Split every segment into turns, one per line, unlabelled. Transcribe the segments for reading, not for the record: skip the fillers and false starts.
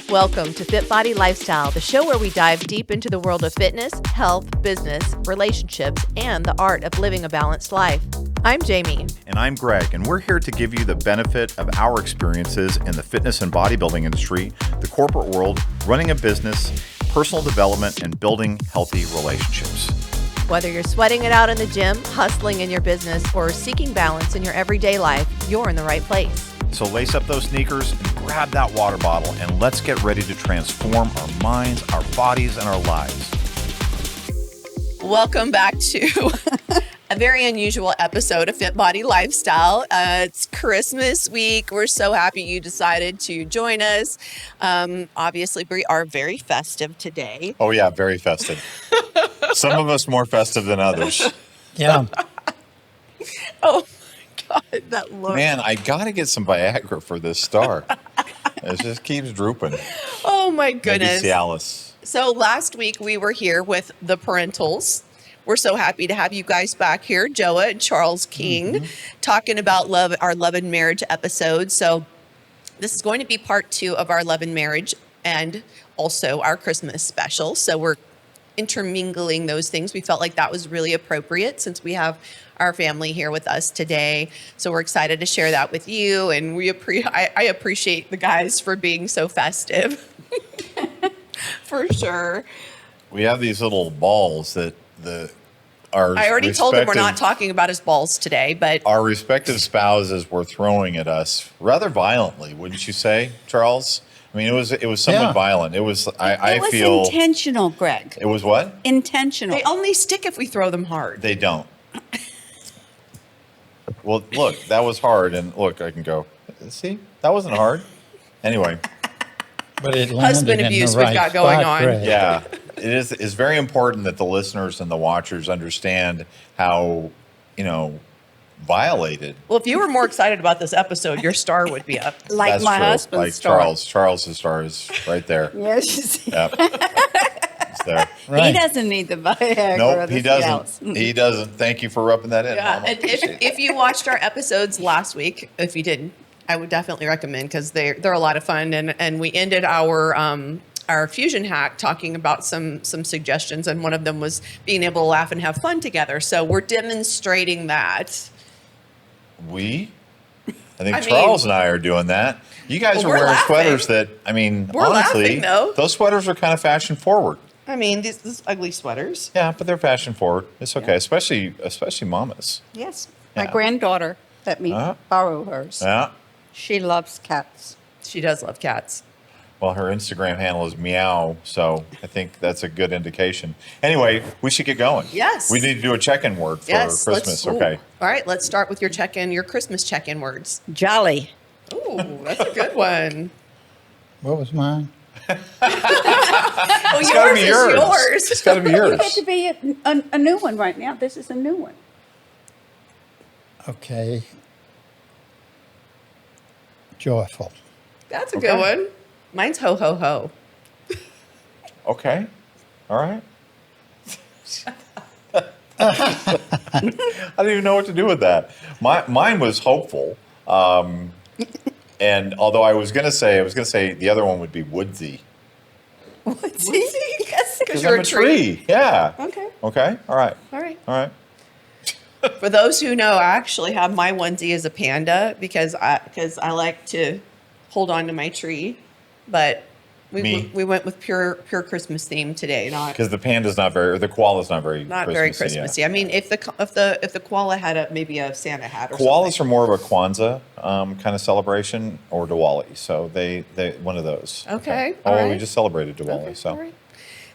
Welcome to FitBody Lifestyle, the show where we dive deep into the world of fitness, health, business, relationships, and the art of living a balanced life. I'm Jami.
And I'm Greg, and we're here to give you the benefit of our experiences in the fitness and bodybuilding industry, the corporate world, running a business, personal development, and building healthy relationships.
Whether you're sweating it out in the gym, hustling in your business, or seeking balance in your everyday life, you're in the right place.
So lace up those sneakers and grab that water bottle, and let's get ready to transform our minds, our bodies, and our lives.
Welcome back to a very unusual episode of FitBody Lifestyle. It's Christmas week. We're so happy you decided to join us. Obviously, we are very festive today.
Oh yeah, very festive. Some of us more festive than others.
Yeah.
Oh my God, that look.
Man, I gotta get some Viagra for this star. It just keeps drooping.
Oh my goodness.
Maybe Cialis.
So last week we were here with the parentals. We're so happy to have you guys back here, Joa and Charles King, talking about our love and marriage episode. So this is going to be part 2 of our love and marriage and also our Christmas special. So we're intermingling those things. We felt like that was really appropriate since we have our family here with us today. So we're excited to share that with you. And I appreciate the guys for being so festive. For sure.
We have these little balls that
I already told him we're not talking about his balls today, but
our respective spouses were throwing at us rather violently, wouldn't you say, Charles? I mean, it was somewhat violent. It was. I feel
intentional, Greg.
It was what?
Intentional.
they only stick if we throw them hard.
They don't. Well, look, that was hard, and look, I can go. See, that wasn't hard. Anyway.
But it
Husband abuse we've got going on.
Greg.
Yeah, it's very important that the listeners and the watchers understand how, violated.
Well, if you were more excited about this episode, your star would be up.
Like
That's
my
true.
husband's
Like
star.
Charles's star is right there.
Yes, you see.
Yep. It's there.
Right.
He doesn't need the Viagra. or
Nope,
the
he doesn't.
Cialis.
He doesn't. Thank you for rubbing that in.
Yeah,
Mama.
and if you watched our episodes last week, if you didn't, I would definitely recommend because they're a lot of fun. And we ended our fusion hack talking about some suggestions, and one of them was being able to laugh and have fun together. So we're demonstrating that.
I think Charles and I are doing that. You guys are
we're
wearing
laughing.
sweaters that,
We're
honestly,
laughing, though.
those sweaters are kind of fashion forward.
I mean, these ugly sweaters.
Yeah, but they're fashion forward. It's okay, especially mamas.
Yes.
Yeah.
My granddaughter let me borrow hers.
Yeah.
She loves cats.
She does love cats.
Well, her Instagram handle is meow, so I think that's a good indication. Anyway, we should get going.
Yes.
We need to do a check-in word for Christmas. Okay.
All right, let's start with your Christmas check-in words.
Jolly.
Ooh, that's a good one.
What was mine?
Oh,
It's
yours
gotta be
is
yours.
yours.
It's got to be
You
yours.
get to be a new one right now. This is a new one.
Okay. Joyful.
That's a good one. Mine's ho, ho, ho.
Okay. All right. I don't even know what to do with that. Mine was hopeful. And although I was going to say the other one would be woodsy.
What's
Yes, because
I'm
you're a tree.
Yeah.
Okay.
Okay. All right.
All right.
All right.
For those who know, I actually have my onesie as a panda because I like to hold on to my tree, but
Me.
we went with pure Christmas theme today,
Because the koala's not very
very Christmassy. I mean, if the koala had maybe a Santa hat or
Koalas
something.
are more of a Kwanzaa kind of celebration or Diwali, so they one of those.
Okay,
Oh,
all
we
right.
just celebrated Diwali,
Okay,
so
all right.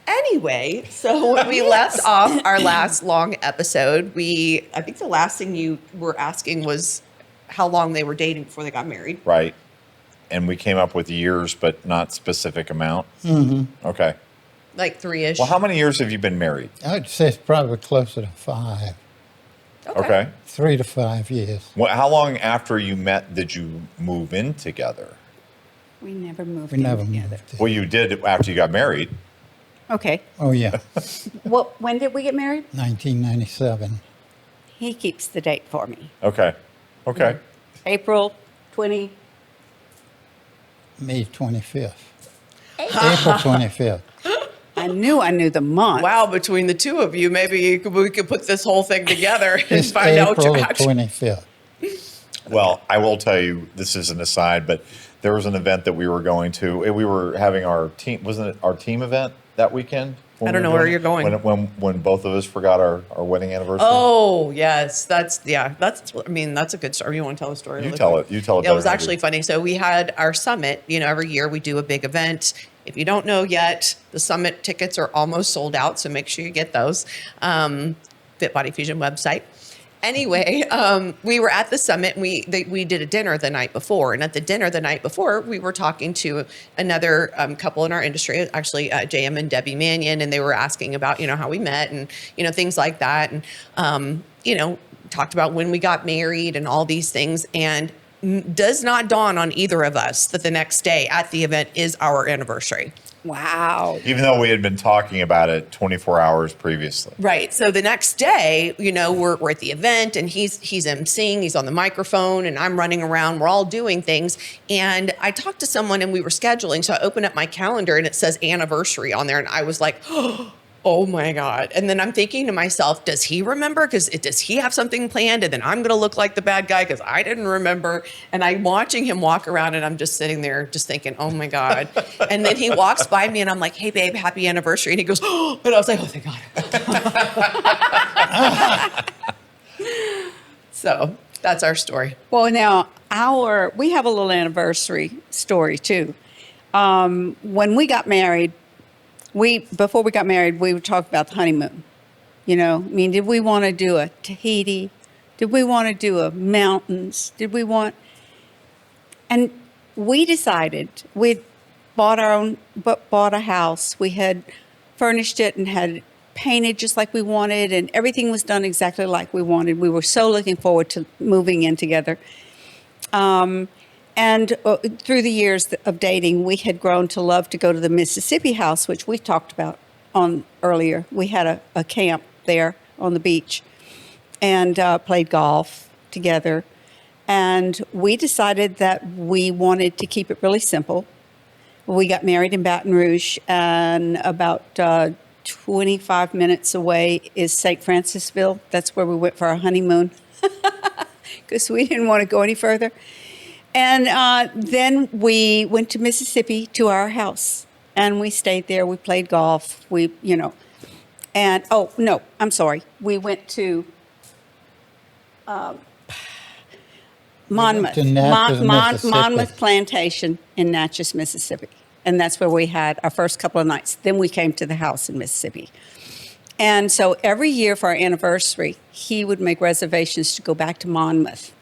Anyway, so when we left off our last long episode, I think the last thing you were asking was how long they were dating before they got married.
right. And we came up with years, but not specific amount.
Mm-hmm.
Okay.
Like 3-ish.
Well, how many years have you been married?
I'd say it's probably closer to 5.
Okay.
3 to 5 years.
Well, how long after you met did you move in together?
We never moved
We
in
never
together.
moved in.
Well, you did after you got married.
Okay.
Oh, yeah.
When did we get married?
1997.
He keeps the date for me.
Okay. Okay.
April 20.
May 25th. April 25th.
I knew the month.
Wow, between the two of you, maybe we could put this whole thing together and
It's
find out
April
what
the
you actually.
25th.
Well, I will tell you, this is an aside, but there was an event that we were going to. We were having our team, wasn't it our team event that weekend?
I don't know where you're going.
When both of us forgot our wedding anniversary.
Oh yes, that's I mean, that's a good story. You want to tell the story?
You
really
tell
quick?
it. You tell it
Yeah, it was
better than I
actually
do.
funny. So we had our summit. You know, every year we do a big event. If you don't know yet, the summit tickets are almost sold out. So make sure you get those. FitBody Fusion website. Anyway, we were at the summit and we did a dinner the night before. And at the dinner the night before, we were talking to another couple in our industry, actually Jami and Debbie Mannion, and they were asking about, you know, how we met and, you know, things like that. And, you know, talked about when we got married and all these things. And does not dawn on either of us that the next day at the event is our anniversary.
Wow.
Even though we had been talking about it 24 hours previously.
Right. So the next day, you know, we're at the event and he's emceeing, he's on the microphone and I'm running around. We're all doing things. And I talked to someone and we were scheduling. So I opened up my calendar and it says anniversary on there. And I was like, oh my God. And then I'm thinking to myself, does he remember? Because does he have something planned? And then I'm going to look like the bad guy because I didn't remember. And I'm watching him walk around and I'm just sitting there just thinking, oh my God. And then he walks by me and I'm like, hey babe, happy anniversary. And he goes, oh, and I was like, oh, thank God. So that's our story.
Well, now we have a little anniversary story too. When we got married, before we got married, we would talk about the honeymoon. You know, I mean, did we want to do a Tahiti? Did we want to do a mountains? And we decided we'd bought a house. We had furnished it and had it painted just like we wanted, and everything was done exactly like we wanted. We were so looking forward to moving in together. And through the years of dating, we had grown to love to go to the Mississippi house, which we talked about on earlier. We had a camp there on the beach and played golf together. And we decided that we wanted to keep it really simple. We got married in Baton Rouge, and about 25 minutes away is St. Francisville. That's where we went for our honeymoon because we didn't want to go any further. And then we went to Mississippi to our house, and we stayed there. We played golf. We went to Monmouth,
to Natchez, Mississippi.
Monmouth Plantation in Natchez, Mississippi. And that's where we had our first couple of nights. Then we came to the house in Mississippi. And so every year for our anniversary, he would make reservations to go back to Monmouth.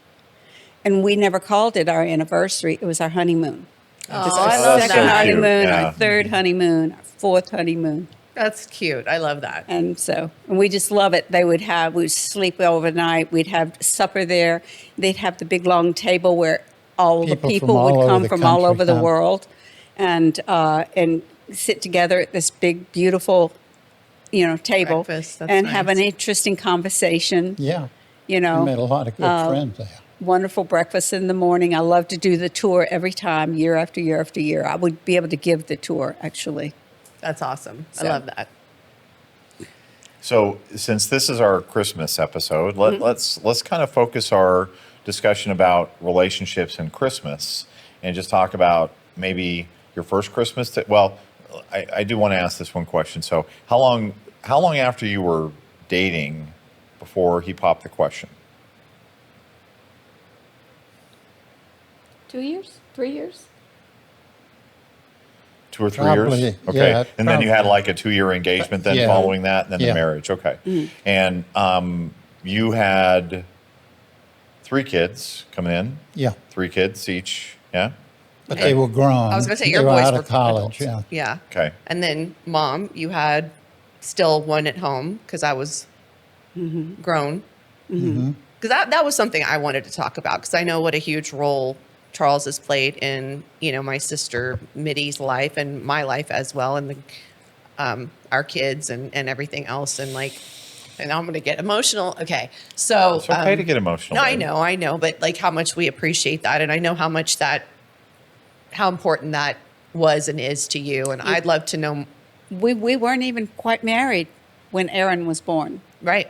And we never called it our anniversary. It was our honeymoon. It was
I
our
love
second
that.
honeymoon,
Yeah.
our third honeymoon, our fourth honeymoon.
That's cute. I love that.
And we just love it. We'd sleep overnight. We'd have supper there. They'd have the big long table where all the
People
people
from all
would
over
come
the
from all
country
over the
come.
world and sit together at this big, beautiful, table
Breakfast, that's
and have an
nice.
interesting conversation.
Yeah.
You know,
I made a lot of good friends there.
wonderful breakfast in the morning. I love to do the tour every time, year after year after year. I would be able to give the tour, actually.
That's awesome. I
So-
love that.
So, since this is our Christmas episode, let's kind of focus our discussion about relationships and Christmas, and just talk about maybe your first Christmas. I do want to ask this one question. So, how long after you were dating before he popped the question?
2 years? 3 years?
2 or 3
Probably,
years? Okay.
yeah,
And then you had
probably.
like a 2-year engagement then
Yeah.
following that, and then the
Yeah.
marriage. Okay. And you had 3 kids coming in?
Yeah.
3 kids each, yeah?
But they were grown.
I was going to say
They
your
were
boys
out
were
of college.
adults.
Yeah.
Yeah.
Okay.
And then mom, you had still one at home because I was grown. Because that was something I wanted to talk about because I know what a huge role Charles has played in, my sister Mittie's life and my life as well, and our kids and everything else. And I'm going to get emotional. Okay. So
It's okay to get emotional.
No,
baby.
I know, but how much we appreciate that. And I know how important that was and is to you. And I'd love to know.
We weren't even quite married when Aaron was born.
Right.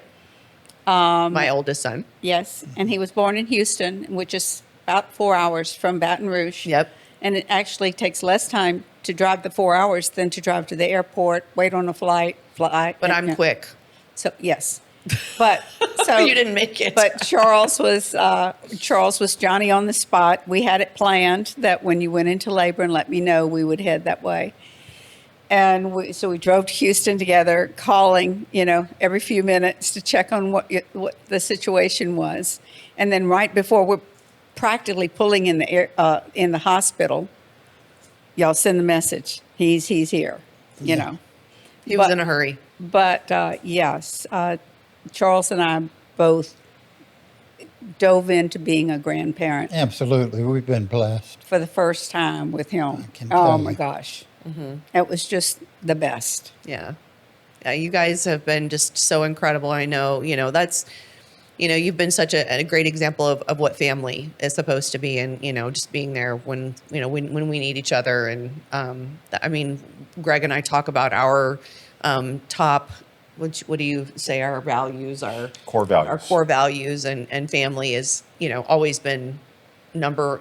My oldest son.
Yes, and he was born in Houston, which is about 4 hours from Baton Rouge.
Yep.
And it actually takes less time to drive the 4 hours than to drive to the airport, wait on a fly.
But I'm quick.
So yes, but so
You didn't make it.
But Charles was Johnny on the spot. We had it planned that when you went into labor and let me know, we would head that way. And so we drove to Houston together, calling, every few minutes to check on what the situation was. And then right before we're practically pulling in the hospital, y'all send the message. He's here,
He was in a hurry.
But yes, Charles and I both dove into being a grandparent
Absolutely. We've been blessed.
for the first time with him.
can
Oh
tell
my
you.
gosh. It was just the best.
Yeah. Yeah. You guys have been just so incredible. I know, that's, you've been such a great example of what family is supposed to be, and, just being there when we need each other. And, Greg and I talk about our, top, what do you say, our values, our
Core values.
our core values, and family is, always been our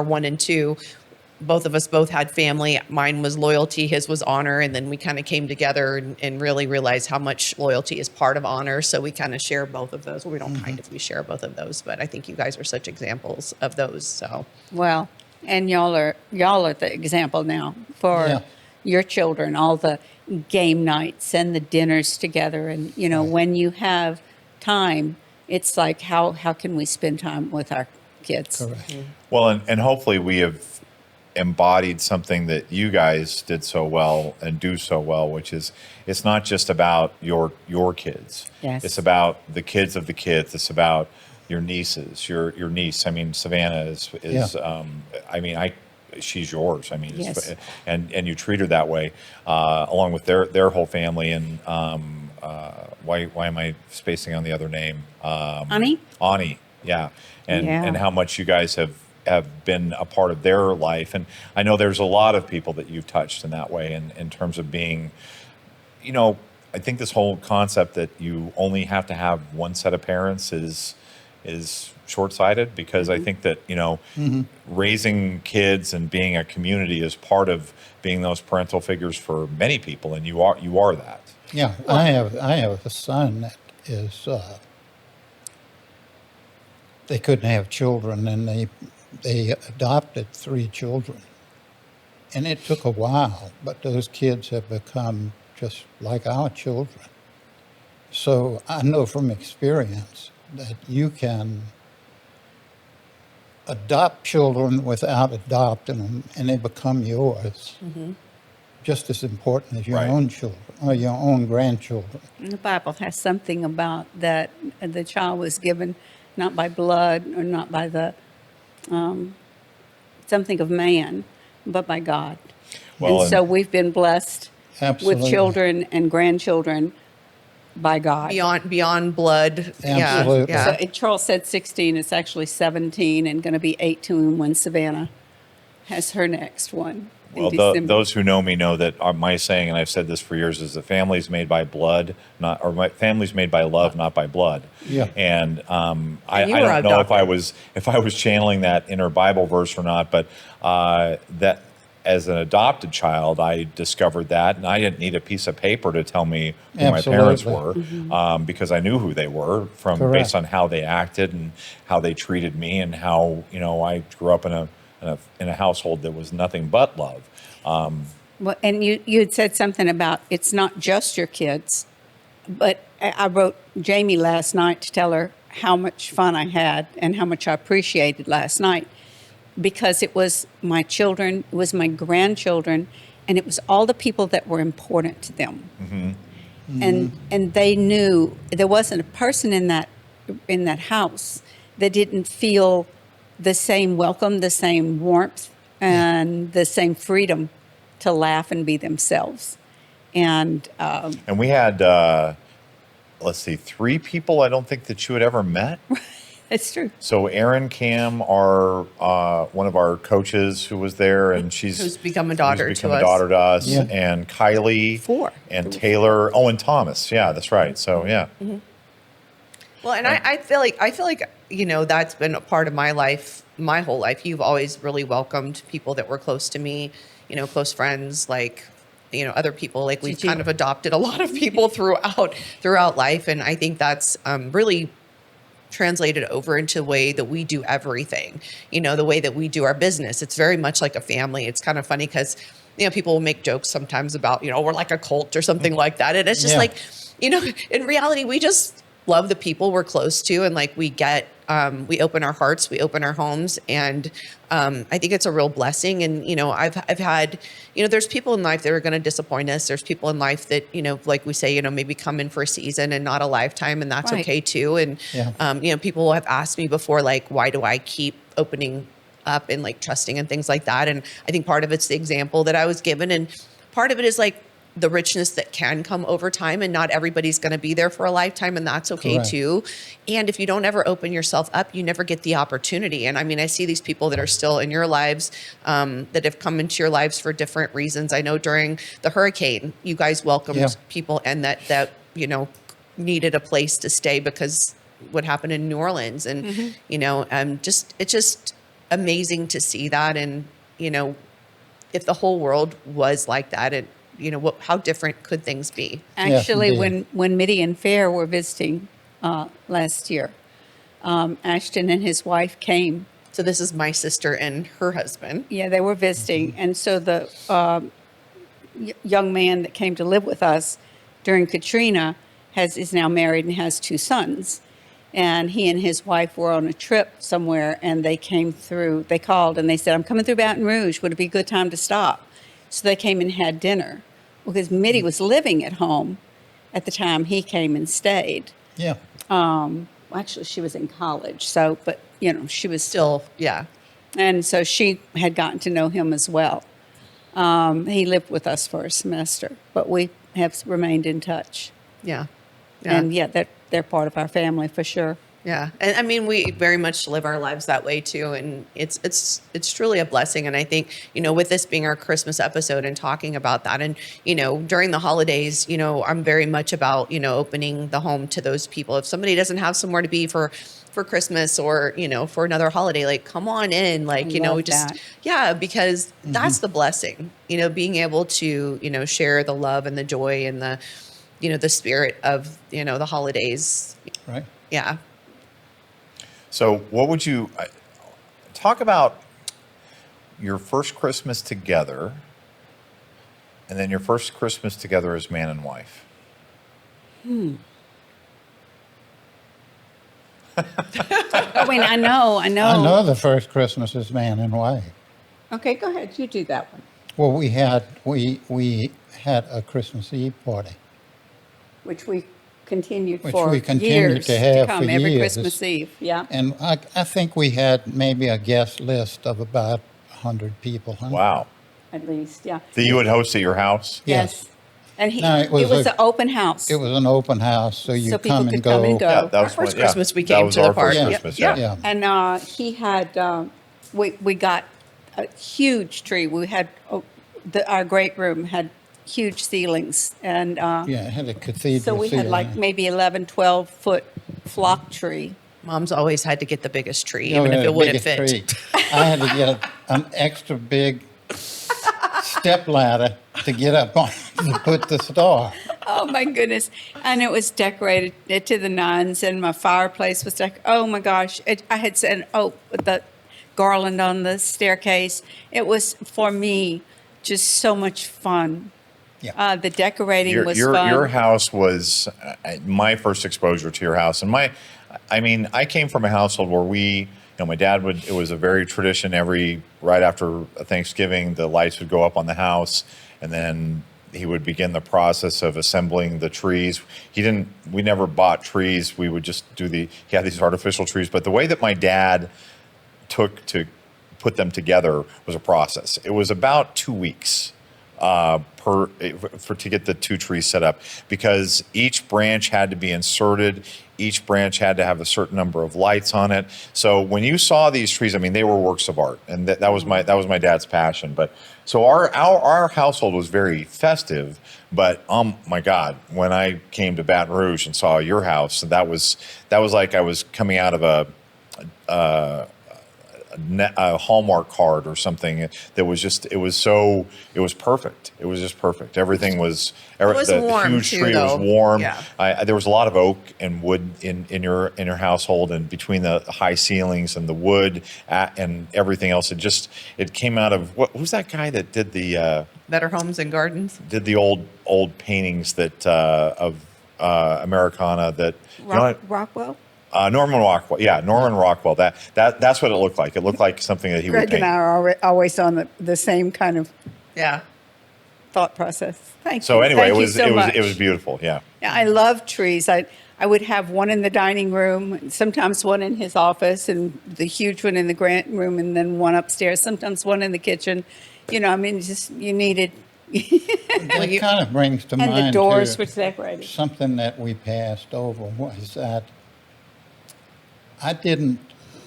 1 and 2. Both of us both had family. Mine was loyalty, his was honor. And then we kind of came together and really realized how much loyalty is part of honor. So we kind of share both of those. Well, we don't kind of, we share both of those, but I think you guys are such examples of those. So,
Well, and y'all are the example now for
Yeah.
your children, all the game nights and the dinners together. And, when you have time, it's like, how can we spend time with our kids?
Correct.
Well, and hopefully we have embodied something that you guys did so well and do so well, which is it's not just about your kids.
Yes.
It's about the kids of the kids. It's about your nieces, your niece. I mean, Savannah is she's yours. I mean,
Yes.
and you treat her that way, along with their whole family. And why am I spacing on the other name?
Ani?
Ani, yeah. And how much you guys have been a part of their life. And I know there's a lot of people that you've touched in that way, in terms of being, I think this whole concept that you only have to have one set of parents is short-sighted, because I think that, raising kids and being a community is part of being those parental figures for many people. And you are that.
Yeah, I have a son that is. They couldn't have children, and they adopted 3 children, and it took a while. But those kids have become just like our children. So I know from experience that you can adopt children without adopting them, and they become yours. Just as important as your
Right.
own children or your own grandchildren.
The Bible has something about that the child was given not by blood or not by the something of man, but by God.
Well,
and so we've been blessed
Absolutely.
with children and grandchildren by God.
beyond blood.
Absolutely.
Yeah.
So Charles said 16. It's actually 17 and going to be 18 when Savannah has her next one. in
Well,
December.
those who know me know that my saying, and I've said this for years, is that family's made by blood, family's made by love, not by blood.
Yeah.
And I
you were
don't know
adopted.
if I was channeling that inner Bible verse or not, but that as an adopted child, I discovered that, and I didn't need a piece of paper to tell me who my parents were,
Absolutely.
because I knew who they were
Correct.
based on how they acted and how they treated me, and how I grew up in a household that was nothing but love.
Well, and you had said something about it's not just your kids, but I wrote Jami last night to tell her how much fun I had and how much I appreciated last night, because it was my children, it was my grandchildren, and it was all the people that were important to them. And they knew there wasn't a person in that house that didn't feel the same welcome, the same warmth, and the same freedom to laugh and be themselves. And
And we had, let's see, 3 people I don't think that you had ever met.
It's true.
So Erin Cam are one of our coaches who was there, and
Who's become a daughter
who's
to
become a
us.
daughter to us,
Yeah.
and Kylie,
Four.
and Taylor, oh, and Thomas. Yeah, that's right. So yeah,
Well, and I feel like, you know, that's been a part of my life, my whole life. You've always really welcomed people that were close to me, you know, close friends, like, you know, other people. Like we've
Gigi.
kind of adopted a lot of people throughout life, and I think that's really translated over into the way that we do everything. You know, the way that we do our business. It's very much like a family. It's kind of funny because, you know, people will make jokes sometimes about, you know, we're like a cult or something like that, and it's just
Yeah.
like, you know, in reality, we just love the people we're close to, and like we get we open our hearts, we open our homes, and I think it's a real blessing. And you know, I've had, you know, there's people in life that are going to disappoint us. There's people in life that, you know, like we say, you know, maybe come in for a season and not a lifetime, and that's
Right.
okay too. And
Yeah.
you know, people have asked me before, like, why do I keep opening up and like trusting and things like that? And I think part of it's the example that I was given, and part of it is like the richness that can come over time, and not everybody's going to be there for a lifetime, and that's okay
Correct.
too. And if you don't ever open yourself up, you never get the opportunity. And I mean, I see these people that are still in your lives, that have come into your lives for different reasons. I know during the hurricane, you guys welcomed
Yeah.
people, and that you know, needed a place to stay because what happened in New Orleans, and you know, it's just amazing to see that. And you know, if the whole world was like that, and you know, how different could things be?
Actually,
indeed.
when Mitty and Fair were visiting last year, Ashton and his wife came.
So this is my sister and her husband.
Yeah, they were visiting, and so the young man that came to live with us during Katrina is now married and has 2 sons. And he and his wife were on a trip somewhere, and they came through. They called and they said, "I'm coming through Baton Rouge. Would it be a good time to stop?" So they came and had dinner because Mitty was living at home at the time he came and stayed.
Yeah.
Actually, she was in college, so, but, you know, she was still,
Still, yeah.
and so she had gotten to know him as well. He lived with us for a semester, but we have remained in touch.
Yeah. Yeah.
And yeah, they're part of our family for sure.
Yeah. And I mean, we very much live our lives that way too. And it's truly a blessing. And I think, you know, with this being our Christmas episode and talking about that, and, you know, during the holidays, you know, I'm very much about, you know, opening the home to those people. If somebody doesn't have somewhere to be for Christmas, or, you know, for another holiday, like, come on in, like, you know,
love
just,
that.
yeah, because that's the blessing, you know, being able to, you know, share the love and the joy and the, you know, the spirit of, you know, the holidays.
Right.
Yeah.
So, what would you talk about your first Christmas together, and then your first Christmas together as man and wife?
I mean, I know.
I know the first Christmas is man and wife.
Okay, go ahead. You do that one.
Well, we had a Christmas Eve party.
Which we continued
Which
for
we continued
years
to have
come
for
every
years.
Christmas Eve. Yeah.
And I think we had maybe a guest list of about 100 people. Huh?
Wow.
At least, yeah.
That you would host at your house?
Yes.
And
No,
it was an open house.
It was an open house, so you
So people
come
could
and
come
go.
and go.
Yeah, that
Our
was
first
one- yeah,
Christmas we
that
came
was
to the
our first
park.
Christmas,
Yeah.
yeah.
And he had, we got a huge tree. We had, our great room had huge ceilings. And
Yeah, it had a cathedral
so we had
ceiling.
like maybe 11, 12-foot flock tree.
Mom's always had to get the biggest tree,
Yeah,
even
we
if
had
it
a
wouldn't
bigger
fit.
tree. I had to get an extra big step ladder to get up on to put the star.
Oh my goodness. And it was decorated to the nines, and my fireplace was oh my gosh. I had said, the garland on the staircase. It was, for me, just so much fun.
Yeah.
The decorating
Your,
was
your,
fun.
your house was my first exposure to your house. And I came from a household where my dad it was a very tradition right after Thanksgiving, the lights would go up on the house, and then he would begin the process of assembling the trees. We never bought trees. We would just he had these artificial trees, but the way that my dad took to put them together was a process. It was about 2 weeks to get the 2 trees set up, because each branch had to be inserted. Each branch had to have a certain number of lights on it. So when you saw these trees, I mean, they were works of art, and that was my dad's passion. But so our household was very festive. But my God, when I came to Baton Rouge and saw your house, that was like I was coming out of a Hallmark card or something. That was just, it was perfect. It was just perfect. Everything was, the
warm
huge
too,
tree
though.
was warm.
Yeah.
There was a lot of oak and wood in your household, and between the high ceilings and the wood and everything else, it came out of, who's that guy that did the
Better Homes and Gardens.
did the old paintings that of Americana that
Rockwell?
Norman Rockwell. Yeah, Norman Rockwell. That's what it looked like. It looked like something that he would
Greg
paint.
and I are always on the same kind of
Yeah.
thought process. Thank
So
you.
anyway,
Thank you so much.
it was beautiful. Yeah.
Yeah, I love trees. I would have one in the dining room, sometimes one in his office, and the huge one in the grant room, and then one upstairs. Sometimes one in the kitchen. You know, I mean, just you needed.
That kind of brings to mind
And the doors
too,
were decorated.
something that we passed over was that I didn't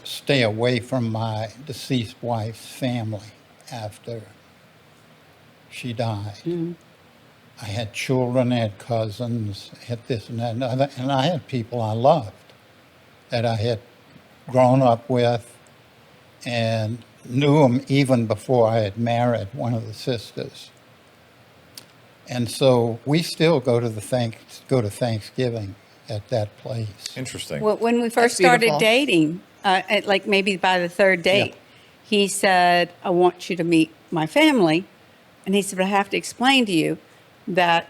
stay away from my deceased wife's family after she died. I had children, I had cousins, I had this and that, and I had people I loved that I had grown up with and knew them even before I had married one of the sisters. And so we still go to Thanksgiving at that place.
Interesting.
Well, when we first
That's beautiful.
started dating, like maybe by the third date, he said, "I want you to meet my family," and he said, "But I have to explain to you that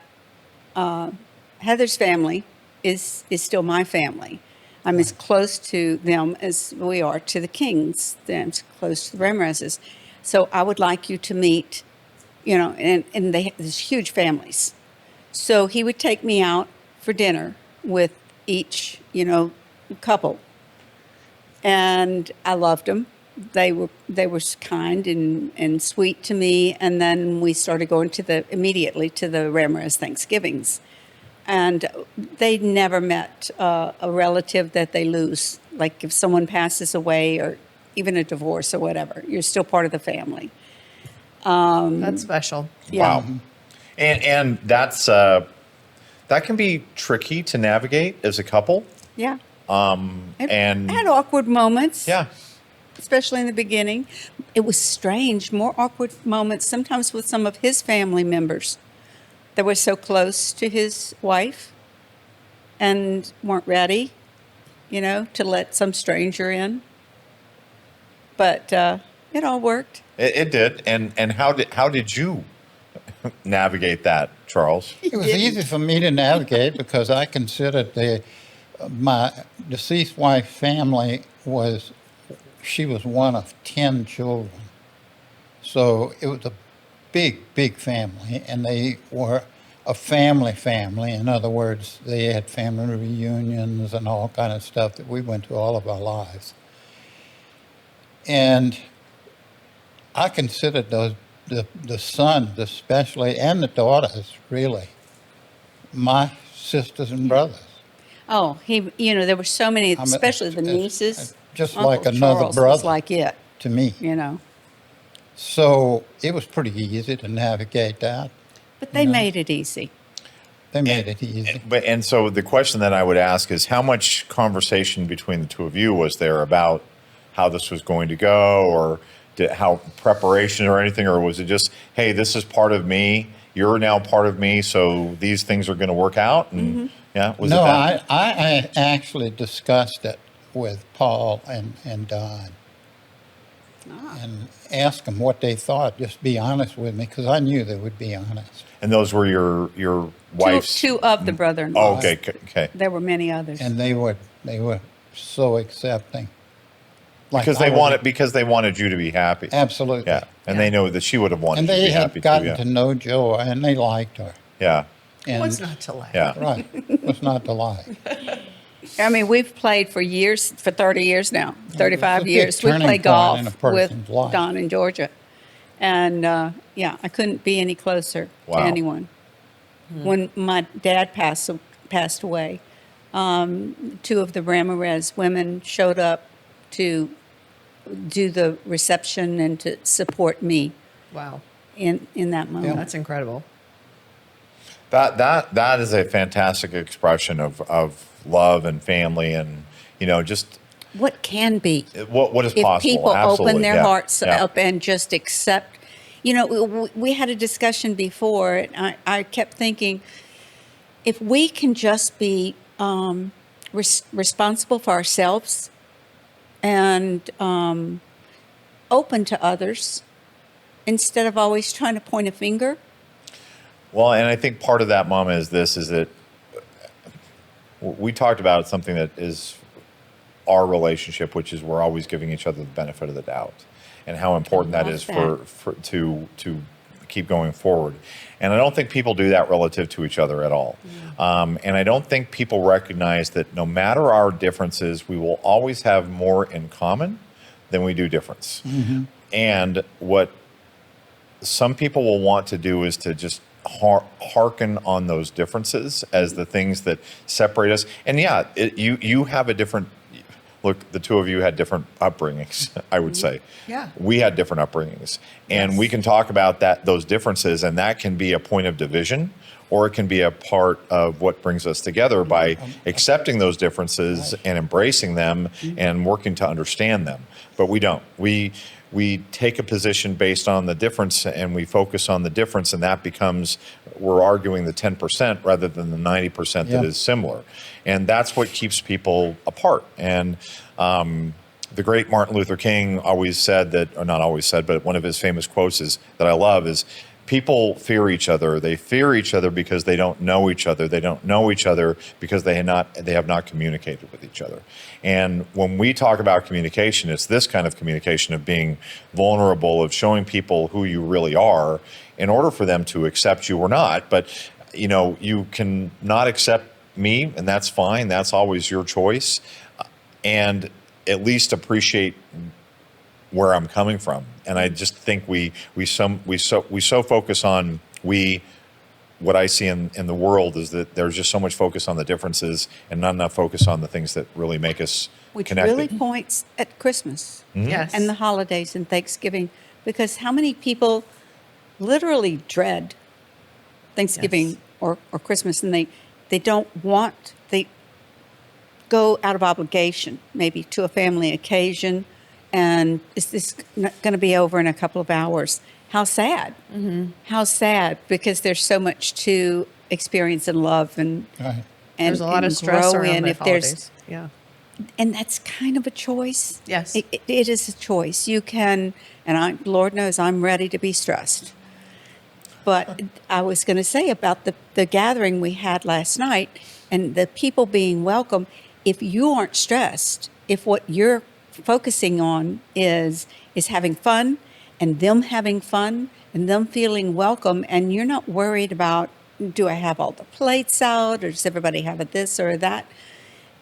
Heather's family is still my family. I'm as close to them as we are to the Kings, as close to the Ramirez's. So I would like you to meet, you know, and there's huge families. So he would take me out for dinner with each, you know, couple. And I loved them. They were kind and sweet to me. And then we started going immediately to the Ramirez Thanksgivings. And they never met a relative that they lose. Like if someone passes away or even a divorce or whatever, you're still part of the family.
That's special.
Yeah.
Wow. And that's that can be tricky to navigate as a couple.
Yeah.
And
I had awkward moments.
yeah.
Especially in the beginning. It was strange, more awkward moments sometimes with some of his family members that were so close to his wife and weren't ready, you know, to let some stranger in. But it all worked.
It did. And how did you navigate that, Charles?
It was easy for me to navigate because I considered my deceased wife's family she was one of 10 children. So it was a big, big family, and they were a family. In other words, they had family reunions and all kind of stuff that we went to all of our lives. And I considered the sons especially, and the daughters really, my sisters and brothers.
Oh, there were so many, especially the nieces.
Just
Uncle
like another
Charles
brother
was like it,
to me.
you know.
So it was pretty easy to navigate that.
But they made it easy.
They made it easy.
And so the question that I would ask is, how much conversation between the two of you was there about how this was going to go, or how preparation or anything, or was it just, hey, this is part of me, you're now part of me, so these things are going to work out? And yeah, was
No,
it that?
I actually discussed it with Paul and Don and asked them what they thought. Just be honest with me, because I knew they would be honest.
And those were your wife's?
Two of the brother-in-laws.
Oh, okay.
There were many others.
And they were so accepting. Like
Because they wanted you to be happy.
Absolutely.
Yeah, and they know that she would have wanted
And
you to
they
be
had
happy
gotten
too.
to know Joa, and they liked her.
Yeah,
And,
What's not to like?
yeah.
Right. What's not to like?
I mean, we've played for 30 years now, 35
big
years. We
turning
play
point
golf
in a
with
person's life.
Don in Georgia. And yeah, I couldn't be any closer
Wow.
to anyone. When my dad passed away, two of the Ramirez women showed up to do the reception and to support me
Wow.
in that moment.
That's incredible.
That is a fantastic expression of love and family, and just
What can be?
what is
If
possible.
people
Absolutely.
open their
Yeah.
hearts
Yeah.
up and just accept. We had a discussion before, and I kept thinking, if we can just be responsible for ourselves and open to others instead of always trying to point a finger.
Well, and I think part of that, Mama, is that we talked about something that is our relationship, which is we're always giving each other the benefit of the doubt, and how important that
love
is
that.
for to keep going forward. And I don't think people do that relative to each other at all. And I don't think people recognize that no matter our differences, we will always have more in common than we do difference. And what some people will want to do is to just hearken on those differences as the things that separate us. And yeah, you have a different look. The two of you had different upbringings, I would say.
Yeah.
We had different upbringings, and we can talk about those differences, and that can be a point of division, or it can be a part of what brings us together by accepting those differences and embracing them and working to understand them. But we don't. We take a position based on the difference, and we focus on the difference, and that becomes, we're arguing the 10% rather than the 90% that is similar. And that's what keeps people apart. And the great Martin Luther King always said that, or not always said, but one of his famous quotes that I love is, people fear each other. They fear each other because they don't know each other. They don't know each other because they have not communicated with each other. And when we talk about communication, it's this kind of communication of being vulnerable, of showing people who you really are in order for them to accept you or not. But, you can not accept me, and that's fine. That's always your choice. And at least appreciate where I'm coming from. And I just think we so focus on what I see in the world is that there's just so much focus on the differences and not enough focus on the things that really make us
Which
connected.
really points at Christmas
Yes.
and the holidays and Thanksgiving, because how many people literally dread Thanksgiving
Yes.
or Christmas, and they don't want, they go out of obligation maybe to a family occasion, and is this going to be over in a couple of hours? How sad. How sad, because there's so much to experience and love and
Right.
and
There's a lot
and
of stress
grow
around
in.
the
If there's
holidays. Yeah.
and that's kind of a choice.
Yes.
It is a choice. You can, and Lord knows I'm ready to be stressed. But I was going to say about the gathering we had last night and the people being welcome. If you aren't stressed, if what you're focusing on is having fun and them having fun and them feeling welcome, and you're not worried about, do I have all the plates out, or does everybody have a this or that?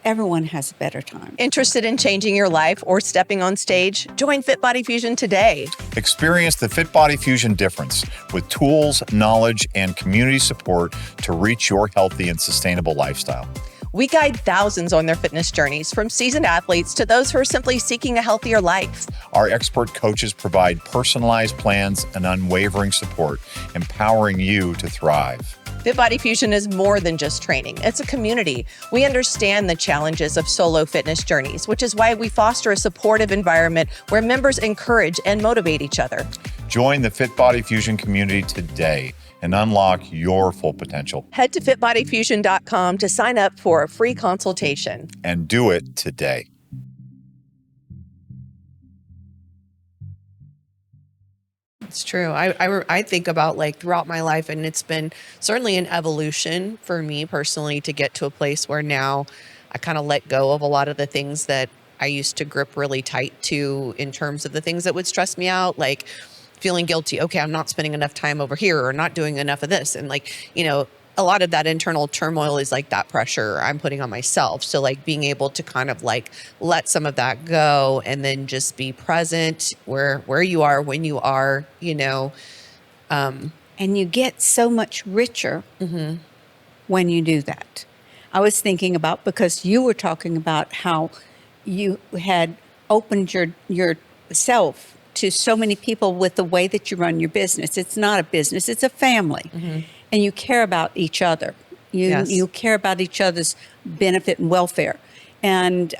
Everyone has a better time.
Interested in changing your life or stepping on stage? Join FitBody Fusion today.
Experience the FitBody Fusion difference with tools, knowledge, and community support to reach your healthy and sustainable lifestyle.
We guide thousands on their fitness journeys, from seasoned athletes to those who are simply seeking a healthier life.
Our expert coaches provide personalized plans and unwavering support, empowering you to thrive.
FitBody Fusion is more than just training. It's a community. We understand the challenges of solo fitness journeys, which is why we foster a supportive environment where members encourage and motivate each other.
Join the FitBody Fusion community today and unlock your full potential.
Head to fitbodyfusion.com to sign up for a free consultation.
And do it today.
It's true. I think about, like, throughout my life, and it's been certainly an evolution for me personally to get to a place where now I kind of let go of a lot of the things that I used to grip really tight to, in terms of the things that would stress me out, like feeling guilty. Okay, I'm not spending enough time over here, or not doing enough of this. And, like, a lot of that internal turmoil is like that pressure I'm putting on myself. So like being able to kind of like let some of that go and then just be present where you are, when you are, you know.
And you get so much richer when you do that. I was thinking about, because you were talking about how you had opened yourself to so many people with the way that you run your business. It's not a business, it's a family. And you care about each other. You care about each other's benefit and welfare. And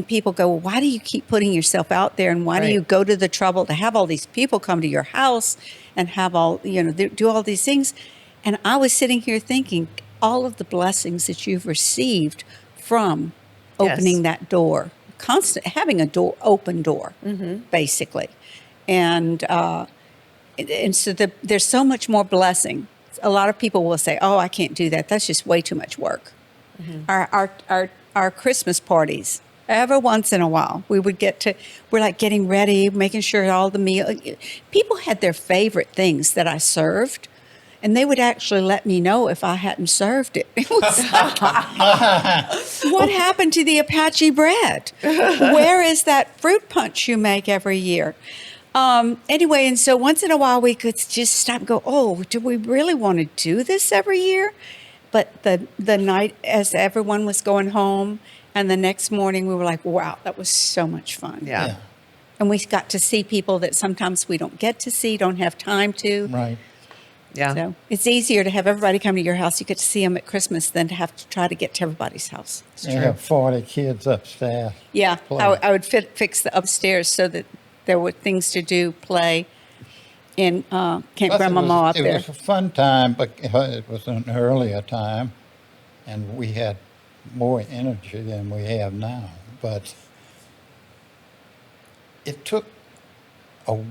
people go, well, why do you keep putting yourself out there? And why do you go to the trouble to have all these people come to your house and have all, you know, do all these things? And I was sitting here thinking, all of the blessings that you've received from opening that door, having a open door, basically. And so there's so much more blessing. A lot of people will say, oh, I can't do that. That's just way too much work. Our Christmas parties, every once in a while, we're like getting ready, making sure all the people had their favorite things that I served. And they would actually let me know if I hadn't served it. It was what happened to the Apache bread? Where is that fruit punch you make every year? Anyway, and so once in a while we could just stop and go, oh, do we really want to do this every year? But the night as everyone was going home and the next morning we were like, wow, that was so much fun.
Yeah.
And we got to see people that sometimes we don't get to see, don't have time to.
Right.
Yeah.
So it's easier to have everybody come to your house. You get to see them at Christmas than to have to try to get to everybody's house.
They have 40 kids upstairs.
Yeah,
Play.
I would fix the upstairs so that there were things to do, play, and Camp
Plus,
Grandmama up
it
there.
was a fun time, but it was an earlier time, and we had more energy than we have now. But it took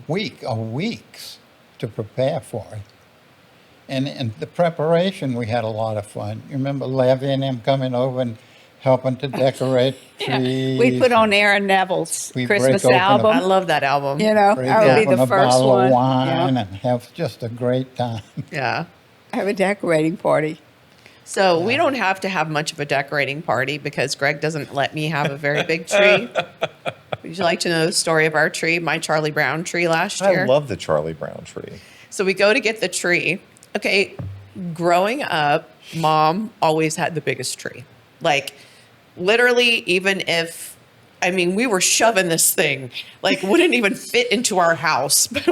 weeks to prepare for it. And the preparation, we had a lot of fun. You remember Levy and them coming over and helping to decorate trees?
We put on Aaron Neville's
We break
Christmas
open a-
album.
I love that album.
You know,
Break
that would be
open
the
a
first
bottle
one.
of wine
Yeah.
and have just a great time.
Yeah.
Have a decorating party.
So we don't have to have much of a decorating party because Greg doesn't let me have a very big tree. Would you like to know the story of our tree, my Charlie Brown tree last year?
I love the Charlie Brown tree.
So we go to get the tree. Okay, growing up, Mom always had the biggest tree. Like, literally, even if, I mean, we were shoving this thing, like, wouldn't even fit into our house. But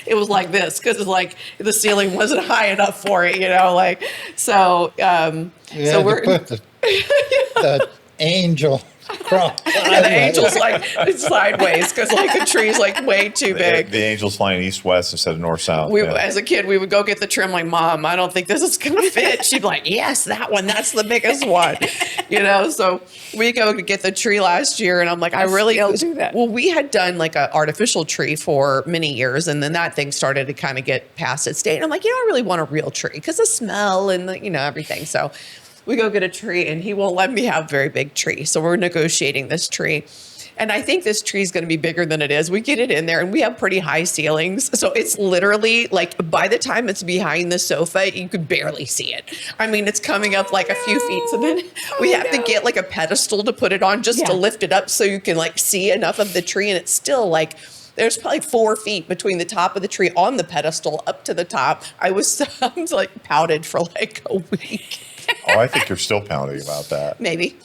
it was like this because it's like the ceiling wasn't high enough for it, you know? Like, so,
You
so
had
we're.
to put the angel across.
And the angel's like sideways because like the tree's like way too big.
The angel's flying east-west instead of north-south.
We,
yeah.
as a kid, we would go get the trim. Like, Mom, I don't think this is gonna fit. She'd be like, yes, that one. That's the biggest one. You know. So we go to get the tree last year, and I'm like, I really
still do that.
Well, we had done like an artificial tree for many years, and then that thing started to kind of get past its date. And I'm like, I really want a real tree because the smell and the, everything. So we go get a tree, and he won't let me have a very big tree. So we're negotiating this tree. And I think this tree is going to be bigger than it is. We get it in there and we have pretty high ceilings. So it's literally like by the time it's behind the sofa, you could barely see it. I mean, it's coming up like a few feet. So then we have to get like a pedestal to put it on just to lift it up so you can like see enough of the tree. And it's still like, there's probably 4 feet between the top of the tree on the pedestal up to the top. I was like pouted for like a week.
Oh, I think you're still pounding about that.
Maybe.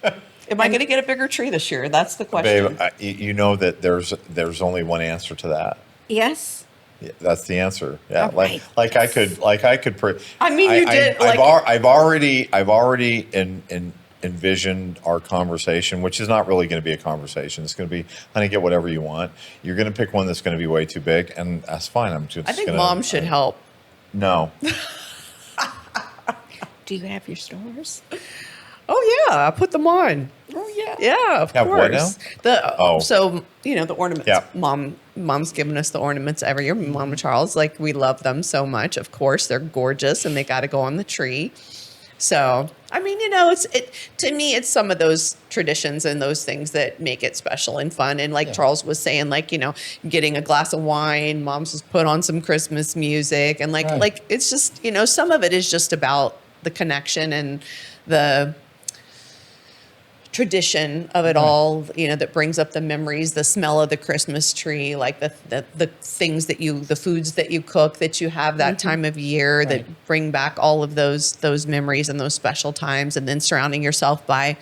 Am I going to get a bigger tree this year? That's the question.
Babe, you know that there's only one answer to that.
Yes.
Yeah, that's the answer. Yeah,
All right.
like I could.
I mean, you did, like-
I've already envisioned our conversation, which is not really going to be a conversation. It's going to be, honey, get whatever you want. You're going to pick one that's going to be way too big, and that's fine. I'm just.
I think
gonna,
Mom should help.
No.
Do you have your stores?
Oh yeah, I put them on.
Oh yeah.
Yeah, of
Have what
course. So the ornaments.
Yeah.
Mom's given us the ornaments every year. Mom and Charles, like we love them so much. Of course, they're gorgeous and they got to go on the tree. So I mean, to me, it's some of those traditions and those things that make it special and fun. And like Charles was saying, like, getting a glass of wine, mom's just put on some Christmas music, and like it's just, some of it is just about the connection and the tradition of it all, that brings up the memories, the smell of the Christmas tree, like the things the foods that you cook that you have that time of year that bring back all of those memories and those special times, and then surrounding yourself by,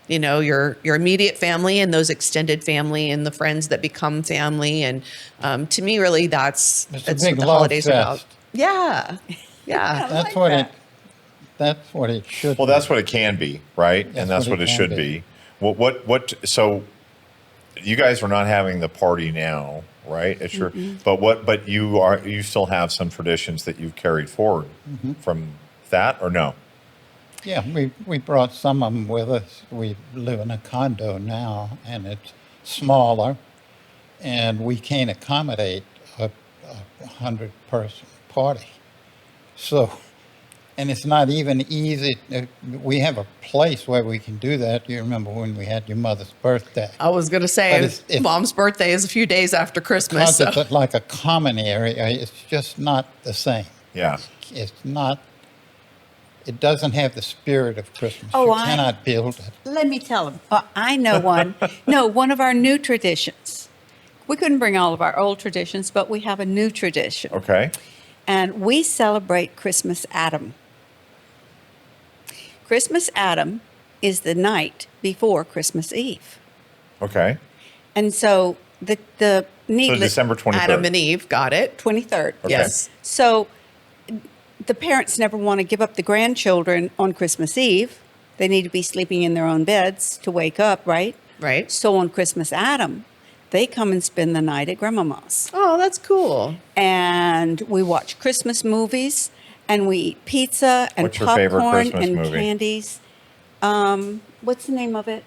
your immediate family and those extended family and the friends that become family. And to me, really, that's
a
what
big
the
love
holidays are about.
fest.
Yeah.
That's what it should
Well,
be.
that's what it can be, right? And that's what it
can
should be. What? So, you guys are not having the party now, right? It's your, but you still have some traditions that you've carried forward from that, or no?
Yeah, we brought some of them with us. We live in a condo now, and it's smaller, and we can't accommodate a 100-person party. So, and it's not even easy. We have a place where we can do that. You remember when we had your mother's birthday?
I was going to say,
it's
mom's birthday is a few days after Christmas.
Because it's like a common area, it's just not the same.
Yeah.
It's not. It doesn't have the spirit of Christmas.
Oh,
you cannot build it.
Let me tell them. I know one. No, one of our new traditions. We couldn't bring all of our old traditions, but we have a new tradition.
Okay.
And we celebrate Christmas Adam. Christmas Adam is the night before Christmas Eve.
Okay.
And so the
So
needless
December 23rd.
Adam and Eve, got it.
23rd.
Okay.
Yes.
So the parents never want to give up the grandchildren on Christmas Eve. They need to be sleeping in their own beds to wake up, right?
Right.
So on Christmas Adam, they come and spend the night at Grandmama's.
Oh, that's cool.
And we watch Christmas movies, and we eat pizza and
What's your favorite
popcorn
Christmas
and
movie?
candies. What's the name of it?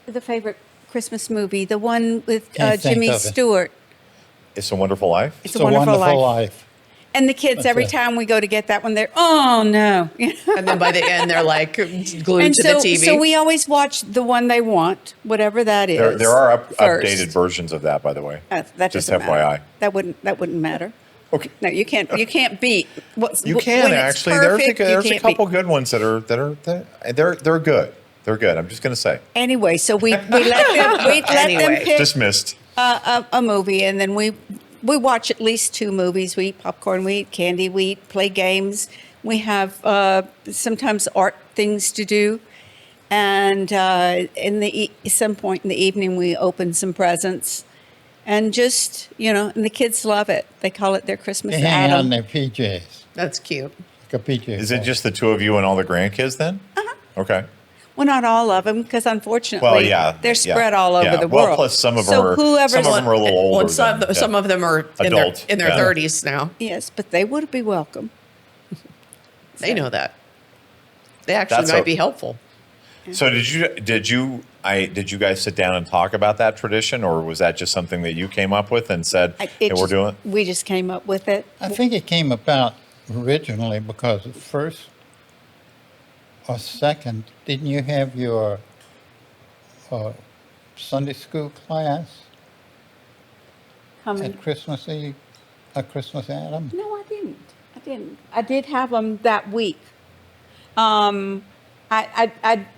The favorite Christmas movie, the one with
Can't think
Jimmy
of it.
Stewart.
It's a Wonderful Life.
It's a Wonderful Life. And the kids,
That's
every
it.
time we go to get that one, they're, oh no.
And then by the end, they're like glued
And
to
so,
the TV.
so we always watch the one they want, whatever that is.
There are
first.
updated versions of that, by the way.
That
Just
doesn't matter.
FYI.
That wouldn't matter.
Okay.
No, you can't beat what's
You
when
can
it's
actually.
perfect,
There's
you
a
can't
couple
beat.
good ones they're good. They're good. I'm just going to say.
Anyway, so we let them
Anyway.
pick
Dismissed.
a movie, and then we watch at least 2 movies. We eat popcorn, we eat candy, we play games. We have sometimes art things to do, and some point in the evening we open some presents, and just and the kids love it. They call it their Christmas
They hang out in
Adam.
their PJs.
That's cute.
Like a PJ.
Is it just the two of you and all the grandkids then? Okay.
Well, not all of them, because unfortunately,
Well, yeah,
they're
yeah,
spread all over
yeah.
the
Well,
world.
plus some of them
so
are-
whoever's
some of them are a little older.
Well, some of them are
Adult,
in their
yeah.
30s now.
Yes, but they would be welcome.
They know that. They actually
That's
might
a-
be helpful.
So did you guys sit down and talk about that tradition, or was that just something that you came up with and said, "Hey, we're doing"?
We just came up with it.
I think it came about originally because at first or second, didn't you have your Sunday school class
Coming.
at Christmas Eve, at Christmas Adam?
No, I didn't. I did have them that week. I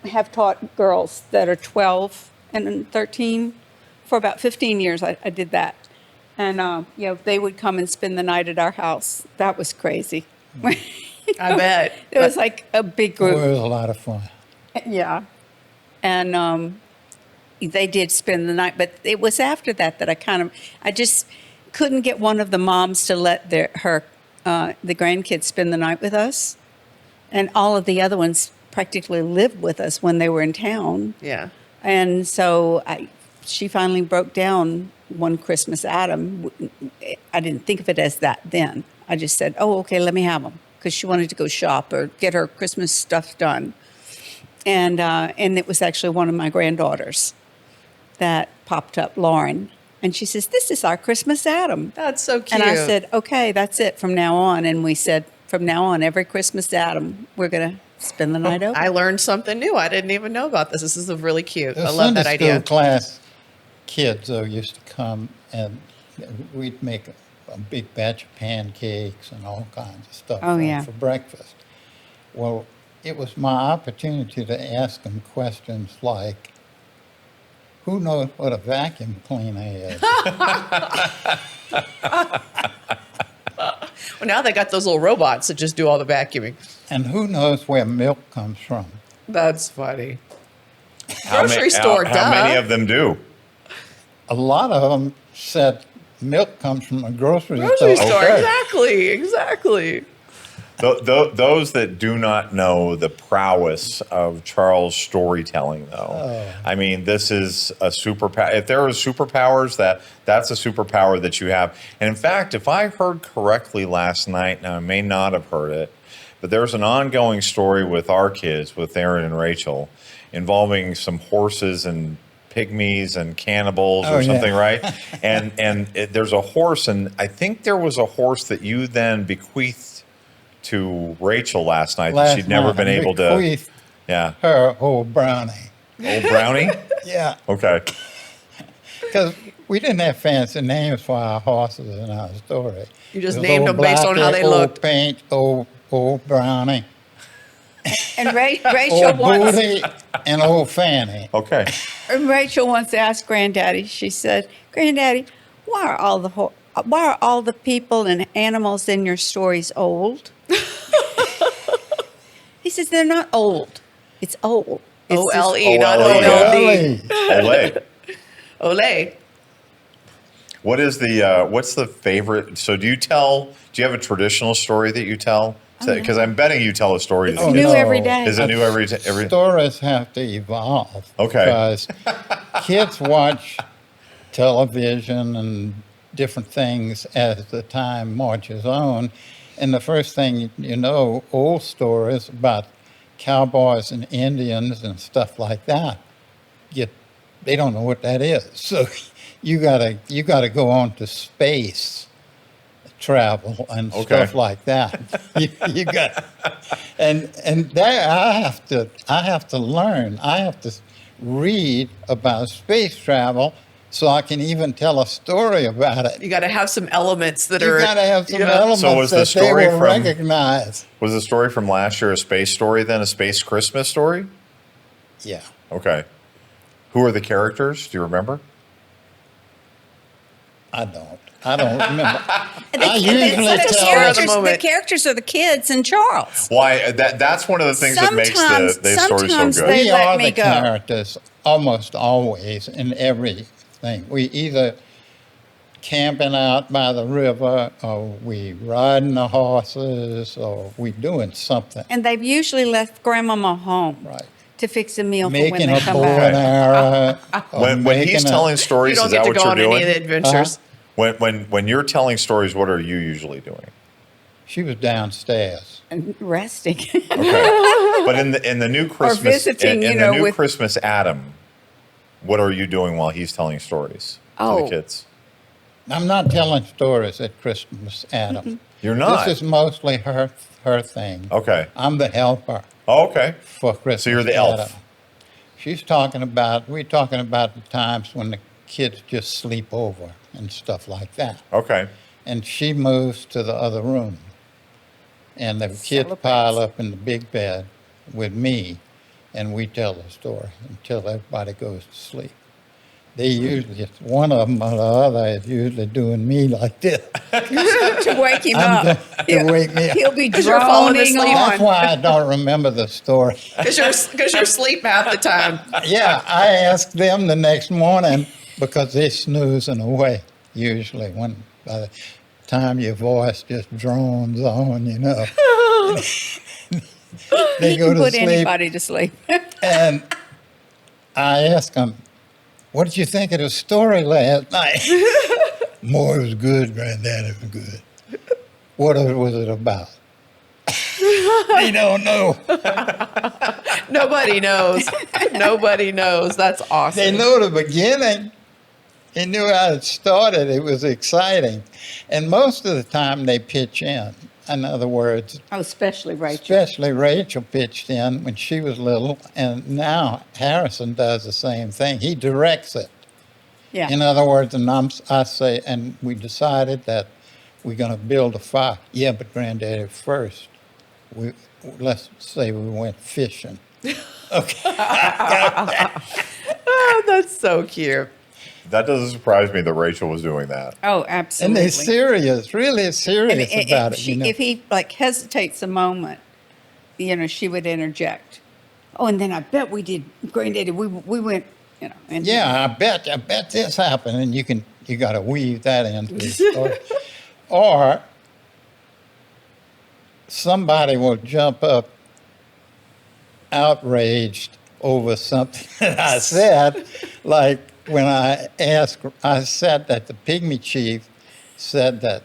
have taught girls that are 12 and 13 for about 15 years. I did that. And, they would come and spend the night at our house. That was crazy.
I bet.
It was like a big
It
group.
was a lot of fun.
Yeah. And they did spend the night, but it was after that I just couldn't get one of the moms to let the grandkids spend the night with us. And all of the other ones practically lived with us when they were in town.
Yeah.
And so she finally broke down one Christmas Adam. I didn't think of it as that then. I just said, oh, okay, let me have them. Because she wanted to go shop or get her Christmas stuff done. And it was actually one of my granddaughters that popped up, Lauren. And she says, this is our Christmas Adam.
That's so cute.
And I said, okay, that's it from now on. And we said, From now on, every Christmas Adam, we're going to spend the night over.
I learned something new. I didn't even know about this. This is really cute.
The
I love that
Sunday
idea.
school class kids, though, used to come and we'd make a big batch of pancakes and all kinds of stuff
Oh, yeah.
for breakfast. Well, it was my opportunity to ask them questions like, who knows what a vacuum cleaner is?
Well, now they got those little robots that just do all the vacuuming.
And who knows where milk comes from?
That's funny.
How
Grocery store,
how
duh.
many of them do?
A lot of them said milk comes from a grocery
Grocery
store.
store.
Okay.
Exactly.
Those that do not know the prowess of Charles' storytelling, though, I mean, this is a superpower. If there are superpowers, that's a superpower that you have. And in fact, if I heard correctly last night, now I may not have heard it, but there's an ongoing story with our kids, with Aaron and Rachel, involving some horses and pygmies and cannibals or
Oh, yeah.
something, right? There's a horse, and I think there was a horse that you then bequeathed to Rachel last night that she'd never been able to.
bequeathed
Yeah.
her old brownie.
Old Brownie?
Yeah,
Okay.
because we didn't have fancy names for our horses in our story.
You just
It was
named
old
them based on how
Blackie,
they
old
looked.
Paint, old Brownie,
And Rachel
old
wants,
Booty, and old Fanny.
Okay.
and Rachel wants to ask Granddaddy. She said, "Granddaddy, why are all the people and animals in your stories old?" He says, "They're not old. It's old. It's just-
O-L-E, not
O-L-E.
O-L-D.
Really?
Ole.
Olay.
What's the favorite? So do you have a traditional story that you tell? Because I'm betting you tell a story.
It's
that
new
kids-
every day.
Is it new every?
Stories have to evolve.
Okay.
Because kids watch television and different things as the time marches on. And the first thing you know, old stories about cowboys and Indians and stuff like that, they don't know what that is. So you gotta go on to space travel and
Okay.
stuff like that. you got, and there I have to learn. I have to read about space travel so I can even tell a story about it.
You got to have some elements that
You
are.
got to have some
Yeah.
elements
So was the
that they
story
will
from-
recognize.
Was the story from last year a space story then, a space Christmas story?
Yeah.
Okay. Who are the characters? Do you remember?
I don't remember.
And
I usually
the
tell
characters,
the moment.
the characters are the kids and Charles.
Why? That's one of the things that makes the story so
sometimes
good.
they
We
let
are
me
the
go.
characters almost always in everything. We either camping out by the river, or we riding the horses, or we doing something.
And they've usually left Grandmama home
Right.
to fix a meal for when
Making
they
a
come
bow
back.
and arrow. or
When
making
he's
a-
telling
You
stories,
don't
is
get
that
to
what
go
you're
on any of
doing?
the adventures.
When you're telling stories, what are you usually doing?
She was downstairs.
And resting.
Okay. But in the new Christmas,
visiting,
in
you
the
know,
new
with-
Christmas Adam, what are you doing while he's telling stories to
Oh.
the kids?
I'm not telling stories at Christmas, Adam.
You're not.
This is mostly her thing.
Okay.
I'm the helper
Oh, okay.
for Christmas.
So you're the elf.
Adam. We're talking about the times when the kids just sleep over and stuff like that.
Okay.
And she moves to the other room. And the kids pile up in the big bed with me, and we tell the story until everybody goes to sleep. They usually, one of them or the other is usually doing me like this.
to wake him
I'm
up.
to wake me up.
He'll be
Because you're falling
droning
asleep.
on.
That's why I don't remember the story.
Because you're asleep half the time.
Yeah, I ask them the next morning because they're snoozing away usually when by the time your voice just drones on, you know. They
He
go
can
to
put
sleep,
anybody to sleep.
and I ask them, "What did you think of the story last night?" "More, it was good, Granddad. It was good." "What was it about?" They don't know.
Nobody knows. Nobody knows. That's awesome.
They know the beginning. They knew how it started. It was exciting. And most of the time they pitch in. In other words,
Oh, especially Rachel.
especially Rachel pitched in when she was little, and now Harrison does the same thing. He directs it.
Yeah.
In other words, and I say, and we decided that we're going to build a fire. Yeah, but Granddaddy, first, let's say we went fishing. Okay.
Oh, that's so cute.
That doesn't surprise me that Rachel was doing that.
Oh,
And
absolutely.
they're serious, really serious
And
about
if,
it. You know?
if he like hesitates a moment, she would interject. Oh, and then I bet we did, Granddaddy. We went, And
Yeah, I bet this happened, and you got to weave that into the story. Or somebody will jump up outraged over something that I said, like when I said that the pygmy chief said that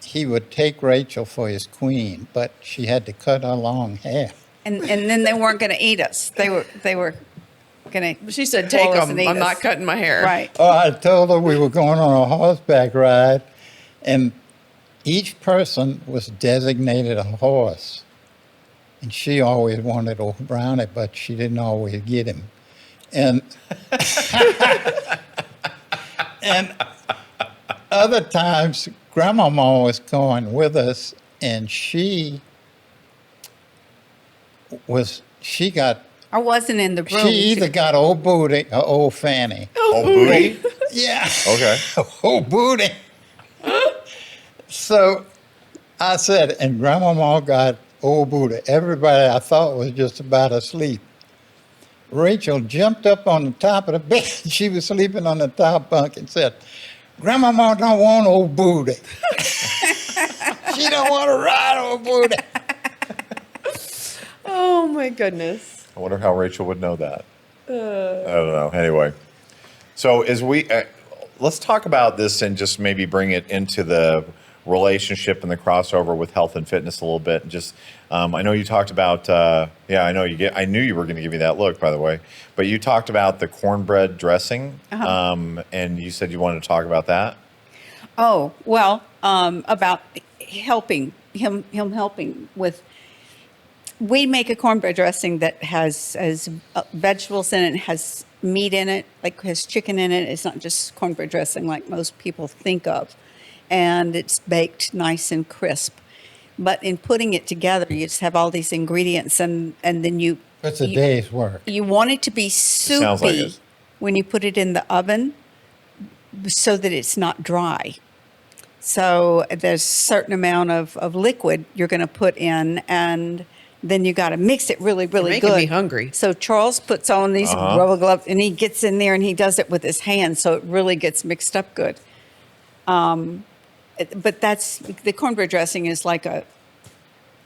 he would take Rachel for his queen, but she had to cut her long hair.
And then they weren't going to eat us. They were going to.
She said, "Take them. I'm not
us."
cutting my hair."
Right.
Oh, I told her we were going on a horseback ride, and each person was designated a horse. And she always wanted a brownie, but she didn't always get him. And and other times, Grandmama was going with us, and she got,
I wasn't in the room.
she either got old booty or old fanny.
Oh, booty?
Yeah.
Okay.
Old booty. So I said, and Grandmama got old booty. Everybody I thought was just about asleep. Rachel jumped up on the top of the bed. She was sleeping on the top bunk and said, Grandmama don't want old booty. She don't want to ride old booty.
Oh my goodness.
I wonder how Rachel would know that. I don't know. Anyway, so as we let's talk about this and just maybe bring it into the relationship and the crossover with health and fitness a little bit. And just, I know you talked about, I knew you were going to give me that look, by the way, but you talked about the cornbread dressing, and you said you wanted to talk about that.
Oh, well, about helping him helping with. We make a cornbread dressing that has vegetables in it, has meat in it, like has chicken in it. It's not just cornbread dressing like most people think of. And it's baked nice and crisp. But in putting it together, you just have all these ingredients, and then
It's a day's work.
you want it to be soupy
Sounds like it.
when you put it in the oven so that it's not dry. So there's a certain amount of liquid you're going to put in, and then you got to mix it really, really
making
good.
me hungry.
So Charles puts on these rubber gloves, and he gets in there and he does it with his hands, so it really gets mixed up good. But that's the cornbread dressing is like a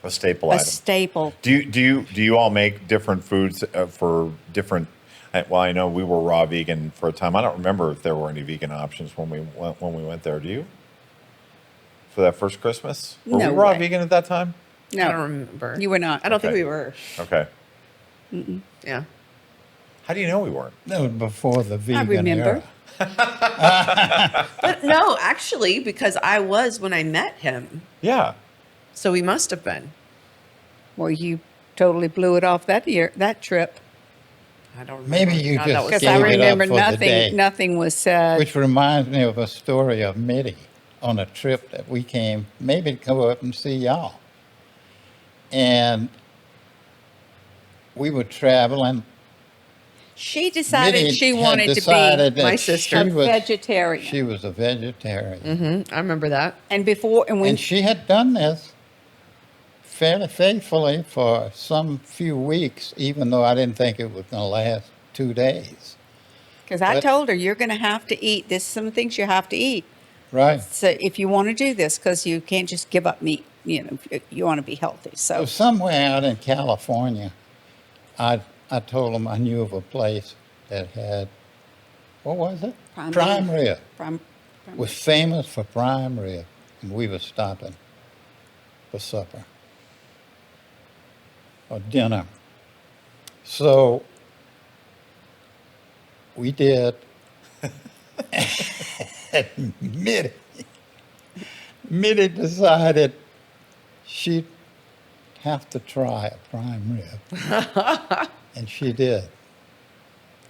staple
a
item.
staple.
Do you all make different foods for different? Well, I know we were raw vegan for a time. I don't remember if there were any vegan options when we went there. Do you? For that first Christmas, were
No
we raw
way.
vegan at that time?
No,
I don't remember.
you were not.
I don't think
Okay.
we were.
Okay.
Yeah.
How do you know we weren't?
That was before the vegan
remember.
era.
But no, actually, because I was when I met him.
Yeah.
So we must have been.
Well, you totally blew it off that trip.
I don't remember.
Maybe you
God,
just
that was
Because
gave
I
it up
remember
for the day.
nothing was said.
Which reminds me of a story of Mitty on a trip that we came, maybe to come up and see y'all. And we were traveling.
She decided
Mitty
she
had
wanted to
decided
be
that
my sister.
she
a
was-
vegetarian.
She was a vegetarian.
I remember that.
and when
And she had done this fairly faithfully for some few weeks, even though I didn't think it was going to last 2 days.
because I
But-
told her you're going to have to eat. There's some things you have to eat.
Right.
So if you want to do this, because you can't just give up meat. You want to be healthy. So
So somewhere out in California, I told them I knew of a place that had, what was it?
Prime
rib.
from
Was famous for prime rib, and we were stopping for supper or dinner. So we did. Mitty decided she'd have to try a prime rib. And she did.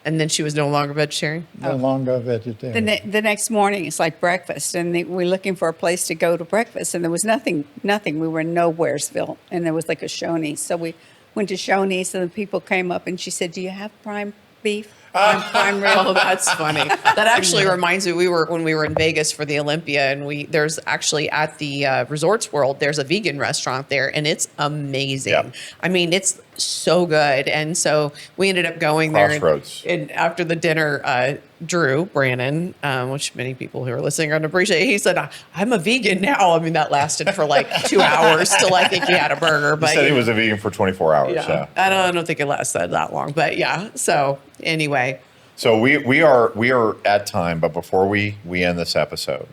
And then she was no longer vegetarian.
No longer a vegetarian.
The next morning, it's like breakfast, and we're looking for a place to go to breakfast, and there was nothing. We were in Nowheresville, and there was like a Shoney's. So we went to Shoney's, and the people came up, and she said, "Do you have prime beef? Prime rib?"
Oh, that's funny. That actually reminds me. When we were in Vegas for the Olympia, and there's actually at the Resorts World, there's a vegan restaurant there, and it's amazing.
Yep.
I mean, it's so good. And so we ended up going there.
Crossroads.
And after the dinner, Drew Brannon, which many people who are listening are going to appreciate, he said, "I'm a vegan now." I mean, that lasted for like 2 hours till I think he had a burger.
He
But
said he was a vegan for 24 hours.
yeah, I don't think it lasted that long. But yeah. So anyway.
So we are at time, but before we end this episode,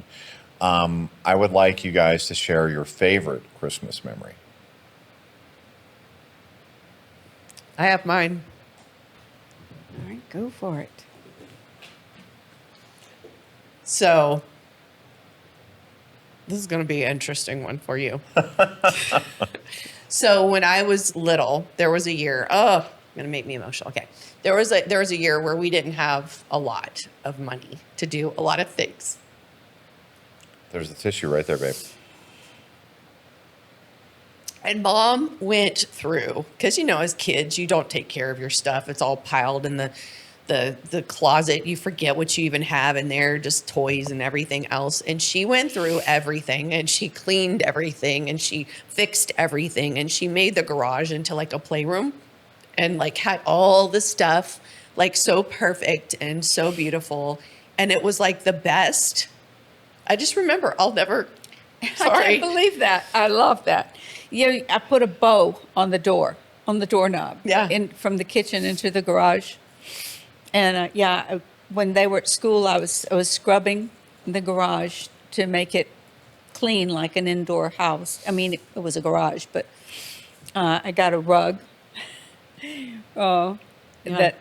I would like you guys to share your favorite Christmas memory.
I have mine.
All right, go for it.
So this is going to be an interesting one for you. So when I was little, there was a year. Oh, going to make me emotional. Okay, there was a year where we didn't have a lot of money to do a lot of things.
There's the tissue right there, babe.
And Mom went through, because as kids, you don't take care of your stuff. It's all piled in the closet. You forget what you even have in there, just toys and everything else. And she went through everything, and she cleaned everything, and she fixed everything, and she made the garage into like a playroom, and like had all the stuff like so perfect and so beautiful. And it was like the best. I just remember, I'll never.
I
Sorry.
can't believe that. I love that. I put a bow on the doorknob.
Yeah.
From the kitchen into the garage. And when they were at school, I was scrubbing the garage to make it clean like an indoor house. I mean, it was a garage, but I got a rug.
That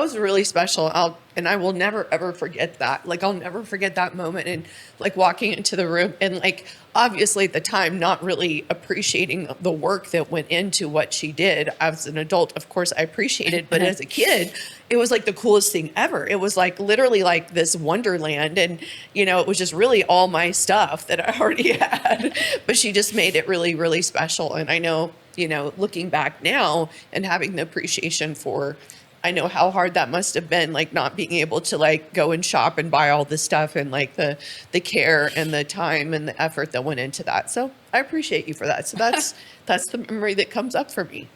was really special. I will never ever forget that. Like, I'll never forget that moment, and like walking into the room, and like obviously at the time not really appreciating the work that went into what she did. As an adult, of course, I appreciated, but as a kid, it was like the coolest thing ever. It was like literally like this wonderland, and it was just really all my stuff that I already had. But she just made it really, really special. And I know, looking back now and having the appreciation for, I know how hard that must have been, like not being able to like go and shop and buy all this stuff, and like the care and the time and the effort that went into that. So I appreciate you for that. So that's the memory that comes up for me.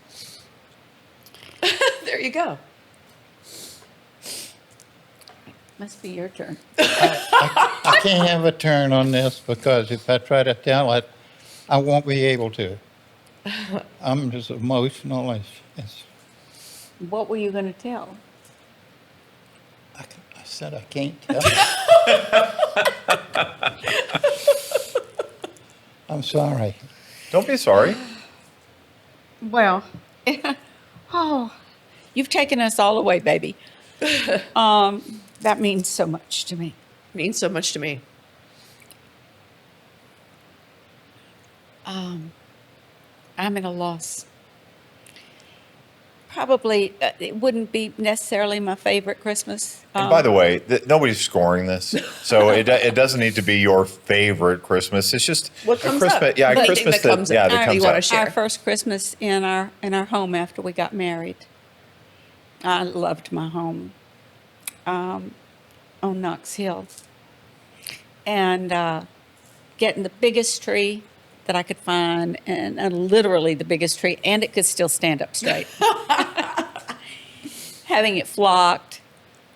There you go.
Must be your turn.
I can't have a turn on this because if I try to tell it, I won't be able to. I'm as emotional as
What were you going to tell?
I said I can't tell. I'm sorry.
Don't be sorry.
Well, you've taken us all away, baby. That means so much to me.
Means so much to me.
I'm at a loss. Probably it wouldn't be necessarily my favorite Christmas.
And by the way, nobody's scoring this, so it doesn't need to be your favorite Christmas. It's just
What comes
Christmas.
up?
Yeah,
Anything
Christmas
that comes up.
that
You
comes
wanna
up.
share.
Our first Christmas in our home after we got married. I loved my home on Knox Hill, and getting the biggest tree that I could find, and literally the biggest tree, and it could still stand up straight. Having it flocked,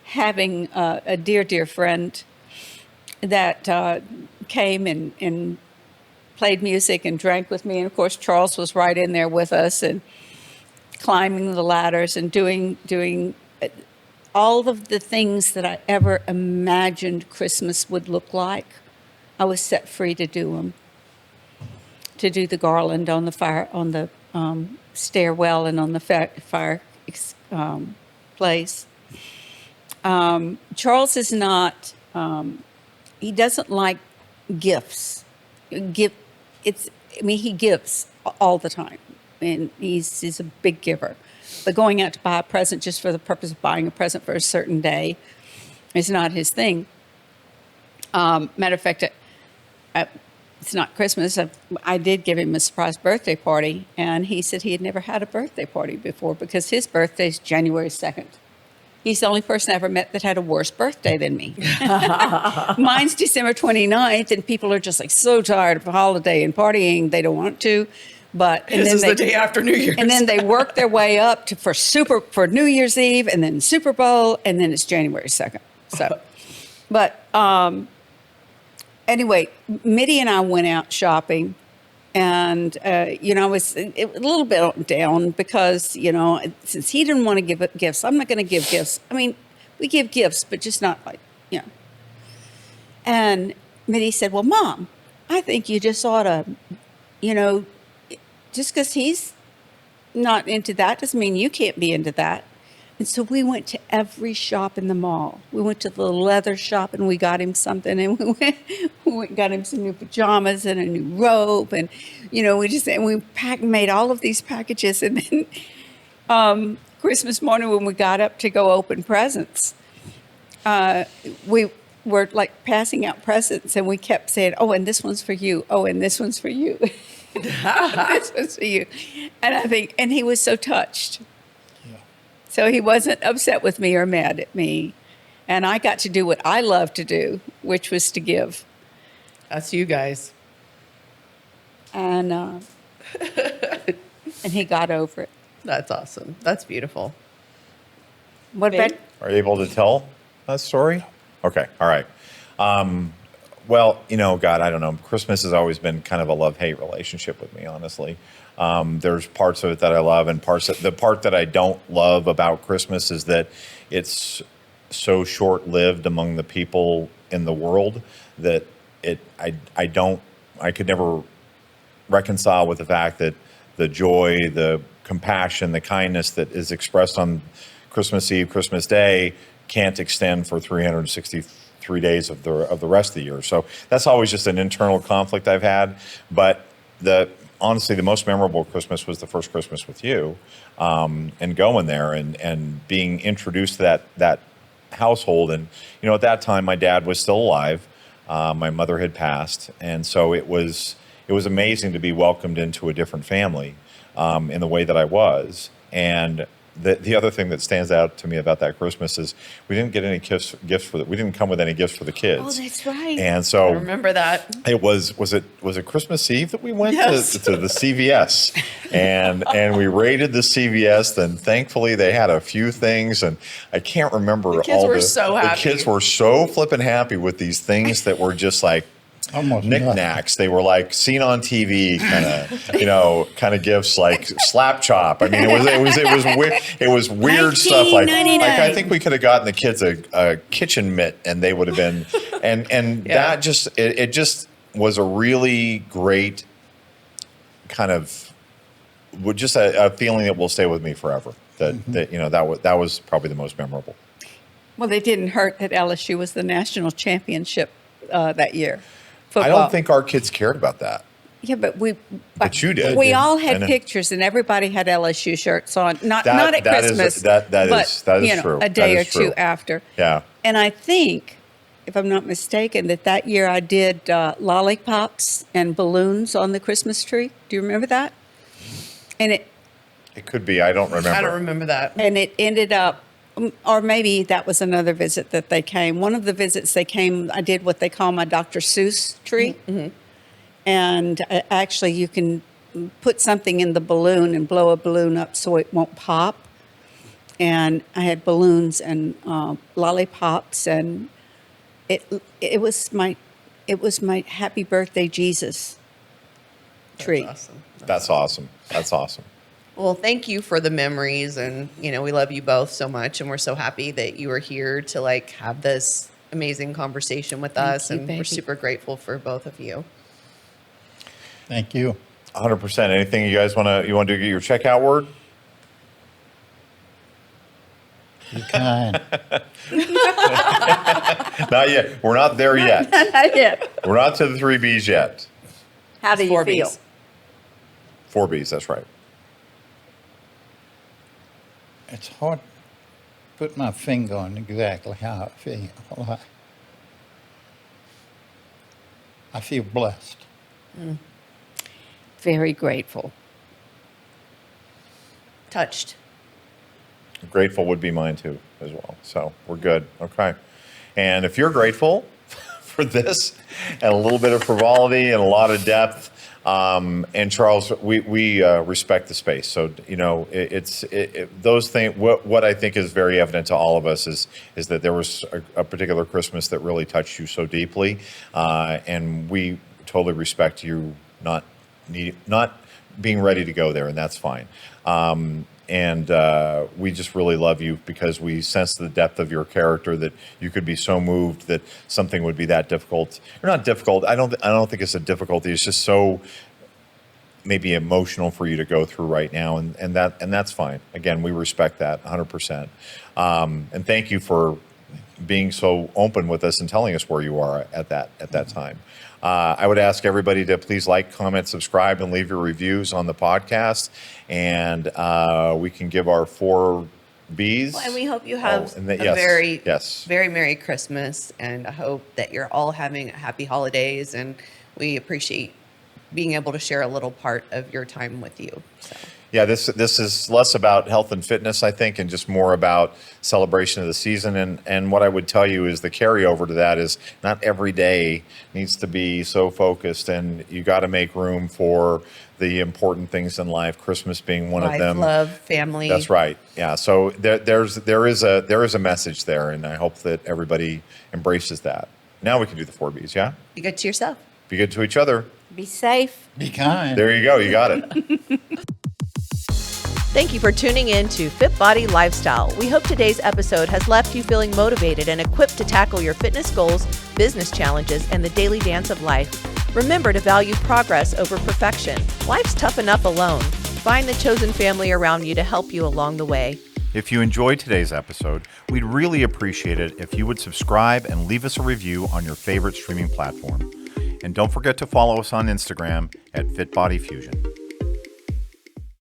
having a dear friend that came and played music and drank with me, and of course Charles was right in there with us, and climbing the ladders and doing all of the things that I ever imagined Christmas would look like. I was set free to do them. To do the garland on the stairwell and on the fireplace. Charles is not. He doesn't like gifts. It's I mean, he gives all the time, and he's a big giver. But going out to buy a present just for the purpose of buying a present for a certain day is not his thing. Matter of fact, it's not Christmas. I did give him a surprise birthday party, and he said he had never had a birthday party before because his birthday's January 2nd. He's the only person I ever met that had a worse birthday than me. Mine's December 29th, and people are just like so tired of a holiday and partying, they don't want to. But
This is the day after New Year's.
and then they work their way up to for New Year's Eve, and then Super Bowl, and then it's January 2nd. So, but anyway, Mitty and I went out shopping, and you know, I was a little bit down because, you know, since he didn't want to give gifts, I'm not going to give gifts. I mean, we give gifts, but just not like, you know. And Mitty said, "Well, Mom, I think you just ought to, you know, just because he's not into that doesn't mean you can't be into that." And so we went to every shop in the mall. We went to the leather shop and we got him something. And we went and got him some new pajamas and a new robe. And, you know, we made all of these packages. And then Christmas morning when we got up to go open presents, we were like passing out presents. And we kept saying, "Oh, and this one's for you. Oh, and this one's for you." This one's for you. And he was so touched. So he wasn't upset with me or mad at me. And I got to do what I love to do, which was to give.
That's you guys.
And and he got over it.
That's awesome. That's beautiful.
What about
Are you able to tell that story? Okay, all right. Well, you know, God, I don't know. Christmas has always been kind of a love-hate relationship with me, honestly. There's parts of it that I love, and the part that I don't love about Christmas is that it's so short-lived among the people in the world that I could never reconcile with the fact that the joy, the compassion, the kindness that is expressed on Christmas Eve, Christmas Day can't extend for 363 days of the rest of the year. So that's always just an internal conflict I've had. But honestly, the most memorable Christmas was the first Christmas with you, and going there and being introduced to that household. And, you know, at that time, my dad was still alive. My mother had passed. And so it was amazing to be welcomed into a different family in the way that I was. And the other thing that stands out to me about that Christmas is we didn't get any gifts we didn't come with any gifts for the kids.
Oh, that's right.
And so
I remember that.
it was it Christmas Eve that we went
Yes.
to the CVS and we raided the CVS. Then thankfully they had a few things, and I can't remember
The kids
all
were so happy.
The kids were so flippin' happy with these things that were just like
Almost
knickknacks. They were like seen on TV kind of gifts, like slap chop. I mean, it was weird stuff. Like I think we could have gotten the kids a kitchen mitt, and they would have been, and
Yeah.
that just was a really great kind of, just a feeling that will stay with me forever. That was probably the most memorable.
Well, they didn't hurt that LSU was the national championship that year. Football.
I don't think our kids cared about that.
Yeah, but
But you did.
We all
I
had
know.
pictures, and everybody had LSU shirts on. Not at
that is-
Christmas.
that
but,
is true.
A day
That
or
is
two
true.
after.
Yeah.
And I think, if I'm not mistaken, that year I did lollipops and balloons on the Christmas tree. Do you remember that? And it
It could be. I don't remember.
I don't remember that.
ended up, or maybe that was another visit that they came. One of the visits they came, I did what they call my Dr. Seuss tree.
Mm-hmm.
And actually, you can put something in the balloon and blow a balloon up so it won't pop. And I had balloons and lollipops, and it was my Happy Birthday Jesus tree.
That's awesome.
That's awesome. That's awesome.
Well, thank you for the memories, and we love you both so much, and we're so happy that you were here to like have this amazing conversation with us,
you,
and we're
baby.
super grateful for both of you.
Thank you.
100%. Anything you guys want to get your checkout word?
You kind.
Not yet. We're not there yet.
Not yet.
We're not to the 3 Bs yet.
How do you
4
feel?
Bs.
4 Bs, that's right.
It's hard to put my finger on exactly how I feel. I feel blessed.
Very grateful.
Touched.
Grateful would be mine too, as well. So we're good. Okay. And if you're grateful for this and a little bit of frivolity and a lot of depth, and Charles, we respect the space. So, you know, those things, what I think is very evident to all of us is that there was a particular Christmas that really touched you so deeply. And we totally respect you not being ready to go there, and that's fine. And we just really love you because we sense the depth of your character, that you could be so moved that something would be that difficult. Or not difficult. I don't think it's a difficulty. It's just so maybe emotional for you to go through right now, and that's fine. Again, we respect that 100%. And thank you for being so open with us and telling us where you are at that time. I would ask everybody to please like, comment, subscribe, and leave your reviews on the podcast. And we can give our 4 Bs.
Well, and we hope you have
yes.
very Merry Christmas. And I hope that you're all having happy holidays. And we appreciate being able to share a little part of your time with you. So.
Yeah, this is less about health and fitness, I think, and just more about celebration of the season. And what I would tell you is the carryover to that is not every day needs to be so focused, and you got to make room for the important things in life, Christmas being one of them.
Love, family.
That's right. Yeah. So there is a message there, and I hope that everybody embraces that. Now we can do the 4 Bs, yeah?
Be good to yourself.
Be good to each other.
Be safe.
Be kind.
There you go. You got it.
Thank you for tuning in to FitBody Lifestyle. We hope today's episode has left you feeling motivated and equipped to tackle your fitness goals, business challenges, and the daily dance of life. Remember to value progress over perfection. Life's tough enough alone. Find the chosen family around you to help you along the way.
If you enjoyed today's episode, we'd really appreciate it if you would subscribe and leave us a review on your favorite streaming platform. And don't forget to follow us on Instagram at FitBody Fusion.